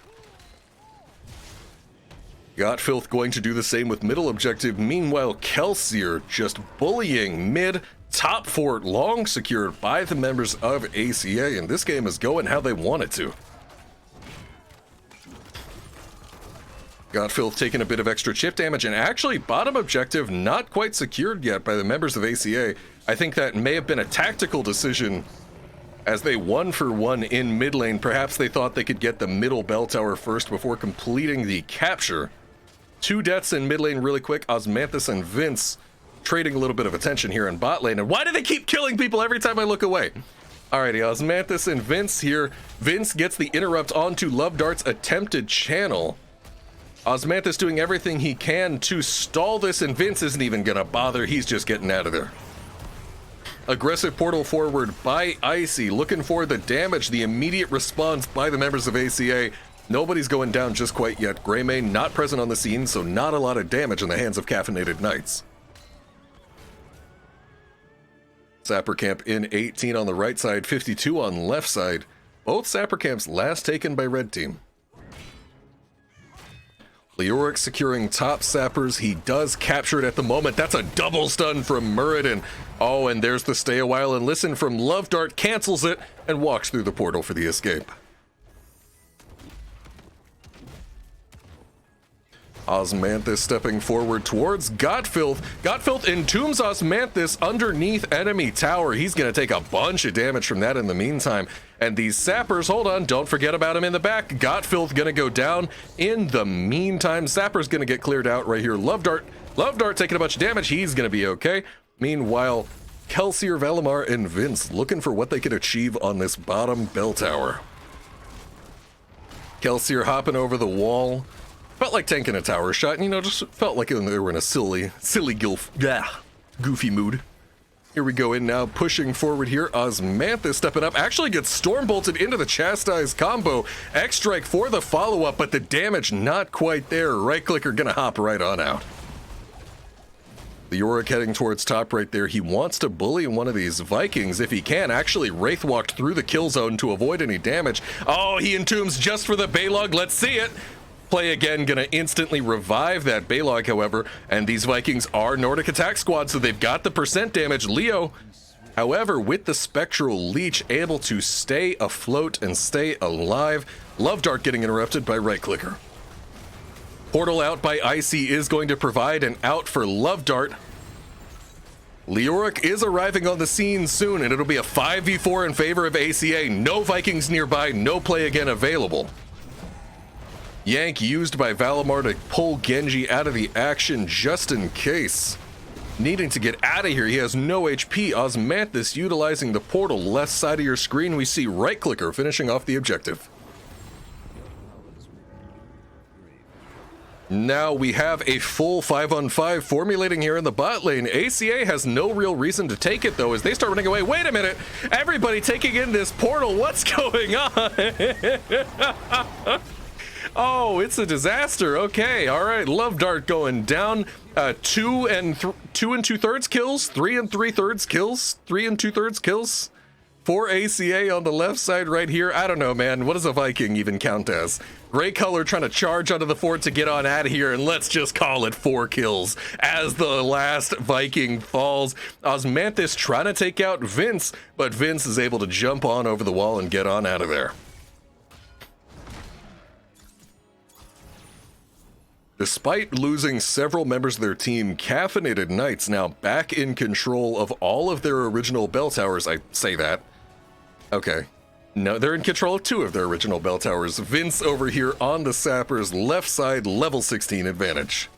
Godfilth going to do the same with middle objective. Meanwhile, Kelsier just bullying mid. Top fort long secured by the members of ACA, and this game is going how they want it to. Godfilth taking a bit of extra chip damage, and actually bottom objective not quite secured yet by the members of ACA. I think that may have been a tactical decision as they 1-for-1 in mid lane. Perhaps they thought they could get the middle bell tower first before completing the capture. 2 deaths in mid lane really quick. Osmanthus and Vince trading a little bit of attention here in bot lane. And why do they keep killing people every time I look away? Alrighty, Osmanthus and Vince here. Vince gets the interrupt onto Love Dart's attempted channel. Osmanthus doing everything he can to stall this, and Vince isn't even gonna bother. He's just getting out of there. Aggressive portal forward by Icy, looking for the damage, the immediate response by the members of ACA. Nobody's going down just quite yet. Greymane not present on the scene, so not a lot of damage in the hands of Caffeinated Knights. Sapper Camp in 18 on the right side, 52 on left side. Both Sapper Camps last taken by red team. Leoric securing top sappers. He does capture it at the moment. That's a double stun from Muradin. Oh, and there's the stay a while and listen from Love Dart, cancels it and walks through the portal for the escape. Osmanthus stepping forward towards Godfilth. Godfilth entombs Osmanthus underneath enemy tower. He's going to take a bunch of damage from that in the meantime. And these sappers, hold on, don't forget about him in the back. Godfilth going to go down in the meantime. Sapper's going to get cleared out right here. Love Dart taking a bunch of damage. He's going to be okay. Meanwhile, Kelsier, Valimar, and Vince looking for what they can achieve on this bottom bell tower. Kelsier hopping over the wall. Felt like tanking a tower shot, you know, just felt like they were in a silly goofy mood. Here we go in now, pushing forward here. Osmanthus stepping up, actually gets storm bolted into the Chastise combo. X-Strike for the follow-up, but the damage not quite there. Right clicker gonna hop right on out. The Yorick heading towards top right there. He wants to bully one of these Vikings if he can. Actually, Wraith walked through the kill zone to avoid any damage. Oh, he entombs just for the Baylog. Let's see it. Play again, gonna instantly revive that Baylog, however, and these Vikings are Nordic Attack Squad, so they've got the percent damage. Leo, however, with the Spectral Leech, able to stay afloat and stay alive. Love Dart getting interrupted by right clicker. Portal out by Icy is going to provide an out for Love Dart. Leoric is arriving on the scene soon, and it'll be a 5v4 in favor of ACA. No Vikings nearby, no play again available. Yank used by Valimar to pull Genji out of the action just in case. Needing to get out of here, he has no HP. Osmanthus utilizing the portal. Left side of your screen, we see right clicker finishing off the objective. Now we have a full 5-on-5 formulating here in the bot lane. ACA has no real reason to take it though as they start running away. Wait a minute, everybody taking in this portal, what's going on? Oh, it's a disaster. Okay, all right. Love Dart going down. 2 2/3 kills, 3 3/3 kills, 3 2/3 kills for ACA on the left side right here. I don't know, man. What does a Viking even count as? Gray color trying to charge onto the fort to get on out of here, and let's just call it 4 kills as the last Viking falls. Osmanthus trying to take out Vince, but Vince is able to jump on over the wall and get on out of there. Despite losing several members of their team, Caffeinated Knights now back in control of all of their original bell towers. I say that. Okay. No, they're in control of 2 of their original bell towers. Vince over here on the Sappers, left side, level 16 advantage.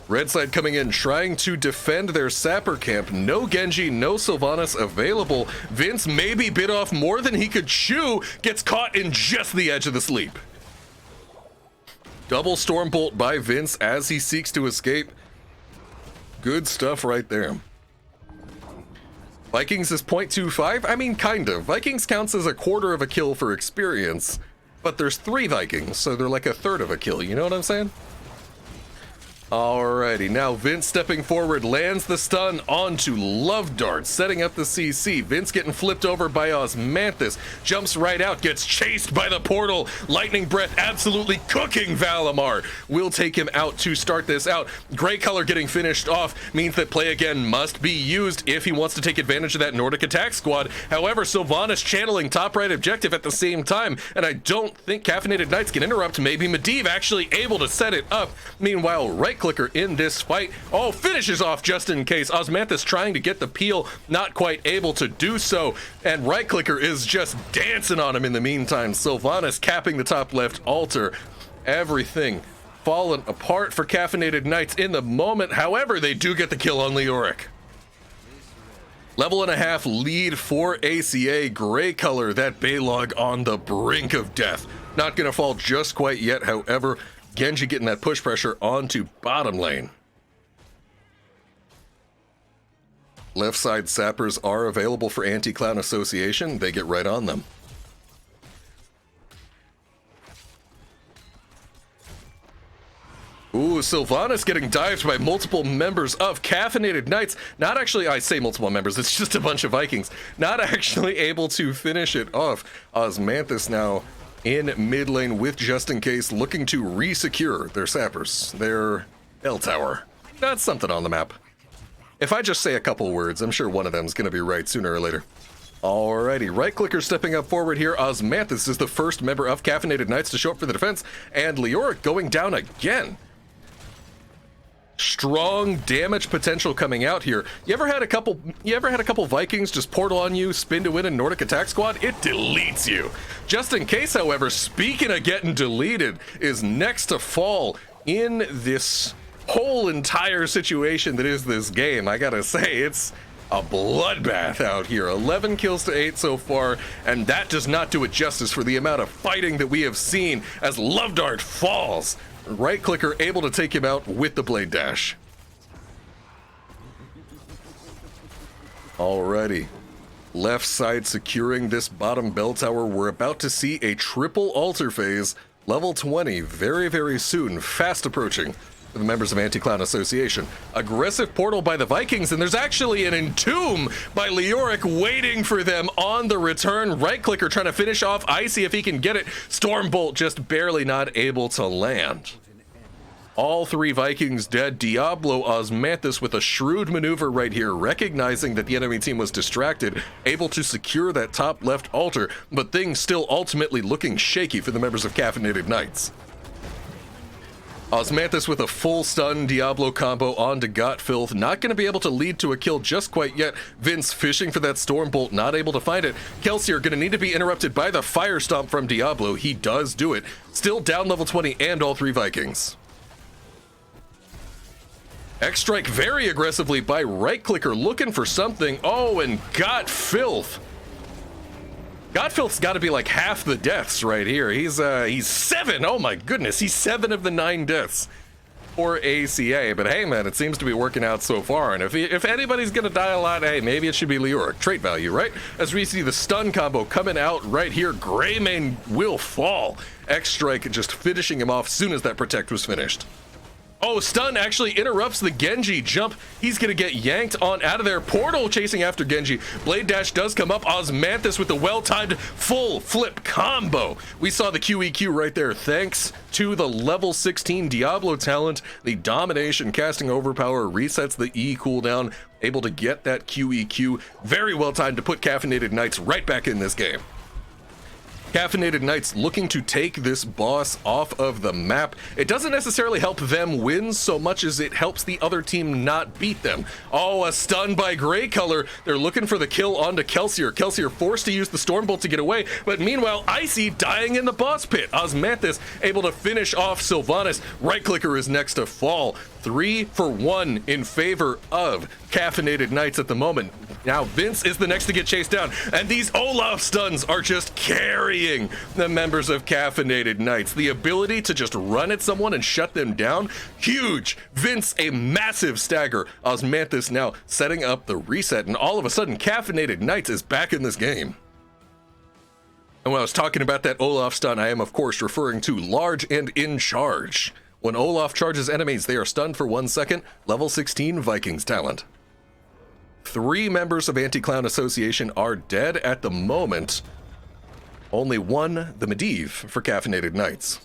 Red side coming in, trying to defend their Sapper camp. No Genji, no Sylvanas available. Vince maybe bit off more than he could chew, gets caught in just the edge of the sleep. Double Stormbolt by Vince as he seeks to escape. Good stuff right there. Vikings is 0.25? I mean, kind of. Vikings counts as a quarter of a kill for experience, but there's 3 Vikings, so they're like a third of a kill, you know what I'm saying? Alrighty, now Vince stepping forward, lands the stun onto Love Dart, setting up the CC. Vince getting flipped over by Osmanthus, jumps right out, gets chased by the portal. Lightning Breath absolutely cooking Valimar. Will take him out to start this out. Gray color getting finished off means that play again must be used if he wants to take advantage of that Nordic attack squad. However, Sylvanas channeling top right objective at the same time, and I don't think Caffeinated Knights can interrupt. Maybe Medivh actually able to set it up. Meanwhile, right clicker in this fight, finishes off just in case. Osmanthus trying to get the peel, not quite able to do so, and right clicker is just dancing on him in the meantime. Sylvanas capping the top left altar. Everything falling apart for Caffeinated Knights in the moment. However, they do get the kill on Leoric. Level and a half lead for ACA. Gray color, that Baylog on the brink of death. Not gonna fall just quite yet, however. Genji getting that push pressure onto bottom lane. Left side sappers are available for Anti-Clown Association. They get right on them. Ooh, Sylvanas getting dived by multiple members of Caffeinated Knights. Not actually, I say multiple members, it's just a bunch of Vikings. Not actually able to finish it off. Osmanthus now in mid lane with Just In Case, looking to re-secure their sappers, their L tower. That's something on the map. If I just say a couple words, I'm sure one of them is going to be right sooner or later. Alrighty, right clicker stepping up forward here. Osmanthus is the first member of Caffeinated Knights to show up for the defense, and Leoric going down again. Strong damage potential coming out here. You ever had a couple Vikings just portal on you, spin to win a Nordic attack squad? It deletes you. Just In Case, however, speaking of getting deleted, is next to fall in this whole entire situation that is this game. I gotta say, it's a bloodbath out here. 11 kills to 8 so far, and that does not do it justice for the amount of fighting that we have seen as Love Dart falls. Right clicker able to take him out with the blade dash. Alrighty. Left side securing this bottom bell tower. We're about to see a triple altar phase. Level 20 very, very soon. Fast approaching for the members of Anti-Clown Association. Aggressive portal by the Vikings, and there's actually an Entomb by Leoric waiting for them on the return. Right clicker trying to finish off Icy if he can get it. Stormbolt just barely not able to land. All three Vikings dead. Diablo Osmanthus with a shrewd maneuver right here, recognizing that the enemy team was distracted, able to secure that top left altar, but things still ultimately looking shaky for the members of Caffeinated Knights. Osmanthus with a full stun Diablo combo onto Gotfilth. Not going to be able to lead to a kill just quite yet. Vince fishing for that Stormbolt, not able to find it. Kelsier going to need to be interrupted by the Fire Stomp from Diablo. He does do it. Still down level 20 and all three Vikings. X-Strike very aggressively by right clicker looking for something. Oh, and Gotfilth. Gotfilth's got to be like half the deaths right here. He's 7. Oh my goodness, he's 7 of the 9 deaths for ACA. But hey man, it seems to be working out so far. And if anybody's gonna die a lot, hey, maybe it should be Leoric. Trait value, right? As we see the stun combo coming out right here, Greymane will fall. X-Strike just finishing him off as soon as that protect was finished. Oh, stun actually interrupts the Genji jump. He's gonna get yanked on out of there. Portal chasing after Genji. Blade dash does come up. Osmanthus with the well-timed full flip combo. We saw the QEQ right there. Thanks to the level 16 Diablo talent, the domination casting overpower resets the E cooldown. Able to get that QEQ. Very well timed to put Caffeinated Knights right back in this game. Caffeinated Knights looking to take this boss off of the map. It doesn't necessarily help them win so much as it helps the other team not beat them. Oh, a stun by Gray Color. They're looking for the kill onto Kelsier. Kelsier forced to use the Stormbolt to get away, but meanwhile, Icy dying in the boss pit. Osmanthus able to finish off Sylvanas. Right clicker is next to fall. 3 for 1 in favor of Caffeinated Knights at the moment. Now Vince is the next to get chased down, and these Olaf stuns are just carrying the members of Caffeinated Knights. The ability to just run at someone and shut them down, huge. Vince a massive stagger. Osmanthus now setting up the reset, and all of a sudden Caffeinated Knights is back in this game. And when I was talking about that Olaf stun, I am of course referring to large and in charge. When Olaf charges enemies, they are stunned for 1 second. Level 16 Vikings talent. 3 members of Anti-Clown Association are dead at the moment. Only one, the Medivh, for Caffeinated Knights.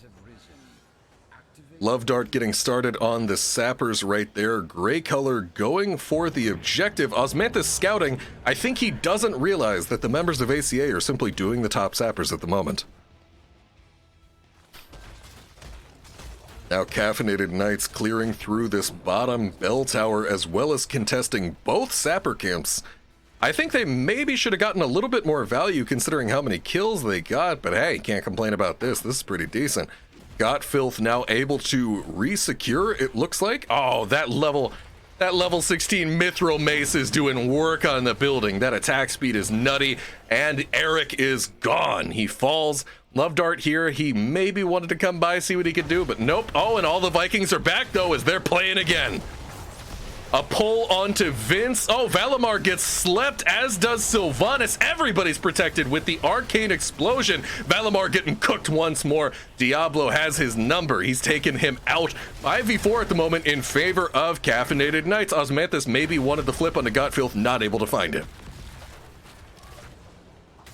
Love Dart getting started on the sappers right there. Gray color going for the objective. Osmanthus scouting. I think he doesn't realize that the members of ACA are simply doing the top sappers at the moment. Now Caffeinated Knights clearing through this bottom bell tower as well as contesting both sapper camps. I think they maybe should have gotten a little bit more value considering how many kills they got, but hey, can't complain about this. This is pretty decent. Gotfilth now able to re-secure, it looks like. Oh, that level 16 Mithril Mace is doing work on the building. That attack speed is nutty, and Eric is gone. He falls. Love Dart here, he maybe wanted to come by, see what he could do, but nope. Oh, and all the Vikings are back, though, as they're playing again. A pull onto Vince. Oh, Valimar gets slept, as does Sylvanas. Everybody's protected with the arcane explosion. Valimar getting cooked once more. Diablo has his number. He's taken him out. 5v4 at the moment in favor of Caffeinated Knights. Osmanthus maybe wanted the flip onto Gotfilth, not able to find it.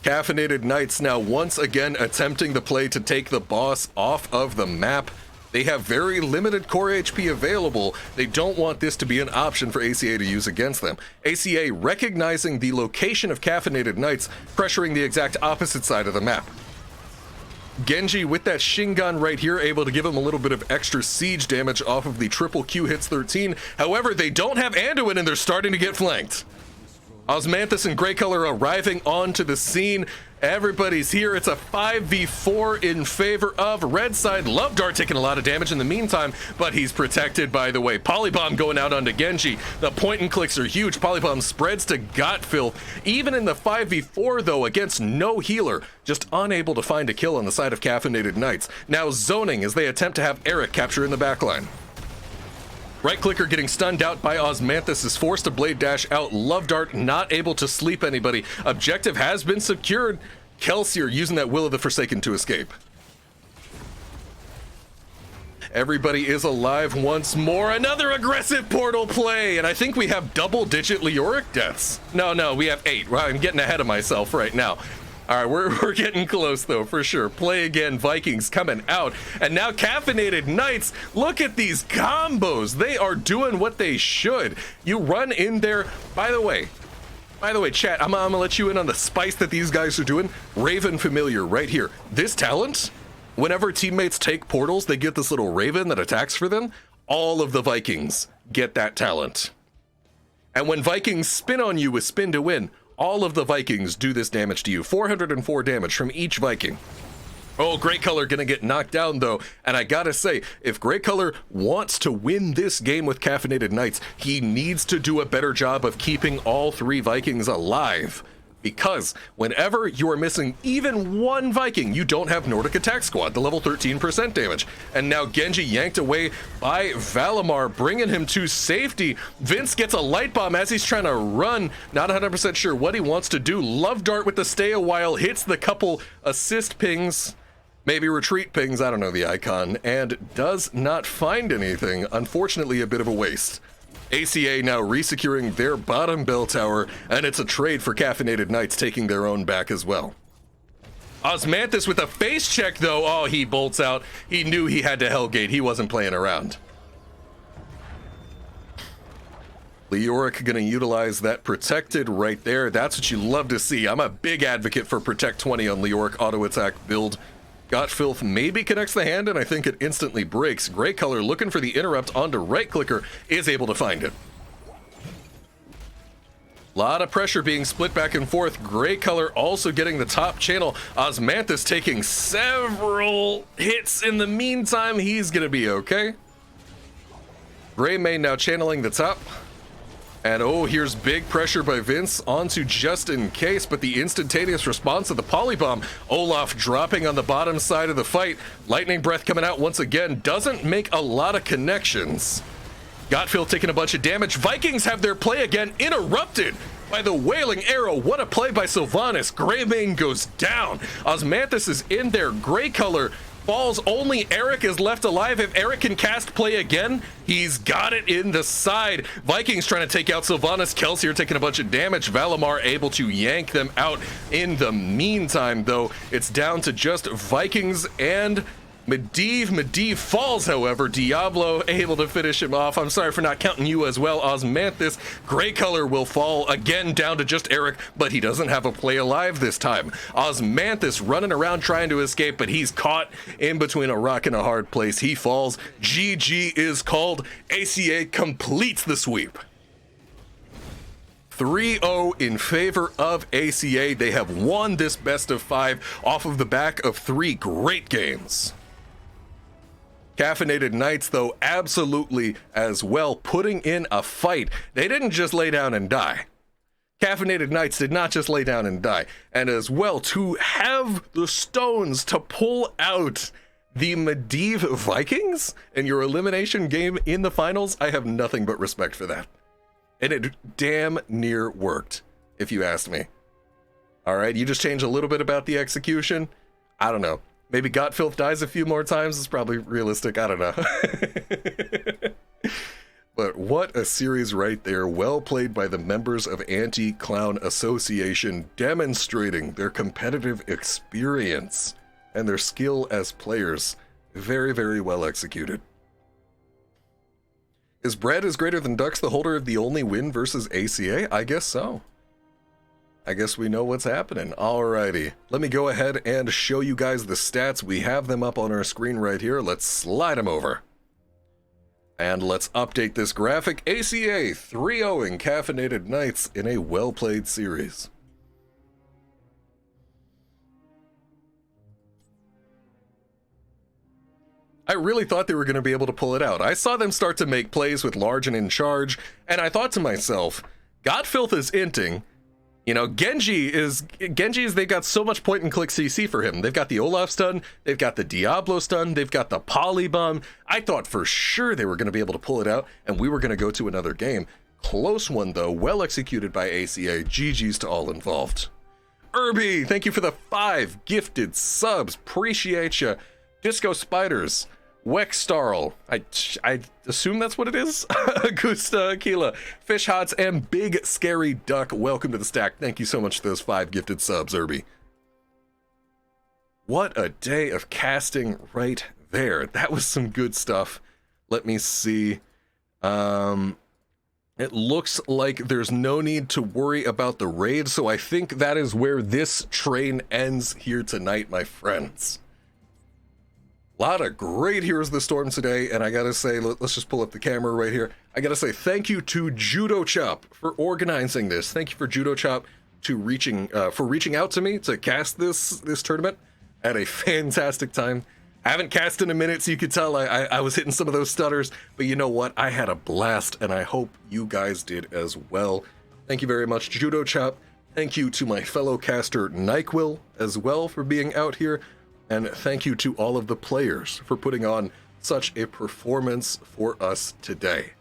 Caffeinated Knights now once again attempting the play to take the boss off of the map. They have very limited core HP available. They don't want this to be an option for ACA to use against them. ACA recognizing the location of Caffeinated Knights, pressuring the exact opposite side of the map. Genji with that Shingon right here, able to give him a little bit of extra siege damage off of the triple Q hits 13. However, they don't have Anduin and they're starting to get flanked. Osmanthus and Grey Color arriving onto the scene. Everybody's here. It's a 5v4 in favor of Red Side. Love Dart taking a lot of damage in the meantime, but he's protected, by the way. Polybomb going out onto Genji. The point and clicks are huge. Polybomb spreads to Gotfilth. Even in the 5v4, though, against no healer, just unable to find a kill on the side of Caffeinated Knights. Now zoning as they attempt to have Eric capture in the backline. Right clicker getting stunned out by Osmanthus is forced to blade dash out. Love Dart not able to sleep anybody. Objective has been secured. Kelsier using that Will of the Forsaken to escape. Everybody is alive once more. Another aggressive portal play, and I think we have double-digit Leoric deaths. No, we have 8. Well, I'm getting ahead of myself right now. All right, we're getting close, though, for sure. Play again, Vikings coming out. And now Caffeinated Knights, look at these combos. They are doing what they should. You run in there. By the way, chat, I'm gonna let you in on the spice that these guys are doing. Raven Familiar right here. This talent, whenever teammates take portals, they get this little Raven that attacks for them. All of the Vikings get that talent. And when Vikings spin on you with spin to win, all of the Vikings do this damage to you. 404 damage from each Viking. Oh, Grey Color gonna get knocked down, though. And I gotta say, if Grey Color wants to win this game with Caffeinated Knights, he needs to do a better job of keeping all 3 Vikings alive. Because whenever you are missing even one Viking, you don't have Nordic Attack Squad, the level 13% damage. And now Genji yanked away by Valimar, bringing him to safety. Vince gets a light bomb as he's trying to run. Not 100% sure what he wants to do. Love Dart with the stay a while, hits the couple assist pings, maybe retreat pings, I don't know the icon, and does not find anything. Unfortunately, a bit of a waste. ACA now resecuring their bottom bell tower, and it's a trade for Caffeinated Knights taking their own back as well. Osmanthus with a face check, though. Oh, he bolts out. He knew he had to Hellgate. He wasn't playing around. Leoric gonna utilize that protected right there. That's what you love to see. I'm a big advocate for Protect 20 on Leoric auto attack build. Gotfilth maybe connects the hand, and I think it instantly breaks. Grey Color looking for the interrupt onto right clicker, is able to find it. A lot of pressure being split back and forth. Grey Color also getting the top channel. Osmanthus taking several hits in the meantime. He's gonna be okay. Greymane now channeling the top. And oh, here's big pressure by Vince onto Just In Case, but the instantaneous response of the polybomb. Olaf dropping on the bottom side of the fight. Lightning Breath coming out once again. Doesn't make a lot of connections. Gotfilth taking a bunch of damage. Vikings have their play again interrupted by the Wailing Arrow. What a play by Sylvanas. Greymane goes down. Osmanthus is in there. Grey Color falls. Only Eric is left alive. If Eric can cast play again, he's got it in the side. Vikings trying to take out Sylvanas. Kelsey are taking a bunch of damage. Valimar able to yank them out. In the meantime, though, it's down to just Vikings and Medivh. Medivh falls, however. Diablo able to finish him off. I'm sorry for not counting you as well. Osmanthus, Gray Color will fall again down to just Eric, but he doesn't have a play alive this time. Osmanthus running around trying to escape, but he's caught in between a rock and a hard place. He falls. GG is called. ACA completes the sweep. 3-0 in favor of ACA. They have won this best of 5 off of the back of 3 great games. Caffeinated Knights, though, absolutely as well, putting in a fight. They didn't just lay down and die. Caffeinated Knights did not just lay down and die. And as well, to have the stones to pull out the Medivh Vikings in your elimination game in the finals, I have nothing but respect for that. And it damn near worked, if you ask me. All right, you just change a little bit about the execution. I don't know. Maybe Gotfilth dies a few more times. It's probably realistic. I don't know. But what a series right there. Well played by the members of Anti-Clown Association, demonstrating their competitive experience and their skill as players. Very, very well executed. Is Bread is greater than Ducks the holder of the only win versus ACA? I guess so. I guess we know what's happening. Alrighty, let me go ahead and show you guys the stats. We have them up on our screen right here. Let's slide them over. And let's update this graphic. ACA 3-0ing Caffeinated Knights in a well-played series. I really thought they were going to be able to pull it out. I saw them start to make plays with Large and In Charge, and I thought to myself, Godfilth is inting. You know, Genji's, they've got so much point and click CC for him. They've got the Olaf stun, they've got the Diablo stun, they've got the Polybomb. I thought for sure they were going to be able to pull it out, and we were going to go to another game. Close one, though, well executed by ACA. GG's to all involved. Irby, thank you for the 5 gifted subs. Appreciate ya. Disco Spiders. Wexstarl, I assume that's what it is. Augusta Aquila, Fish Hots, and Big Scary Duck. Welcome to the stack. Thank you so much for those 5 gifted subs, Irby. What a day of casting right there. That was some good stuff. Let me see. It looks like there's no need to worry about the raid, so I think that is where this train ends here tonight, my friends. A lot of great Heroes of the Storm today, and I gotta say, let's just pull up the camera right here. I gotta say thank you to JudoChop for organizing this. Thank you for JudoChop for reaching out to me to cast this tournament. I had a fantastic time. I haven't cast in a minute, so you could tell I was hitting some of those stutters, but you know what? I had a blast, and I hope you guys did as well. Thank you very much, JudoChop. Thank you to my fellow caster NyQuil as well for being out here. And thank you to all of the players for putting on such a performance for us today.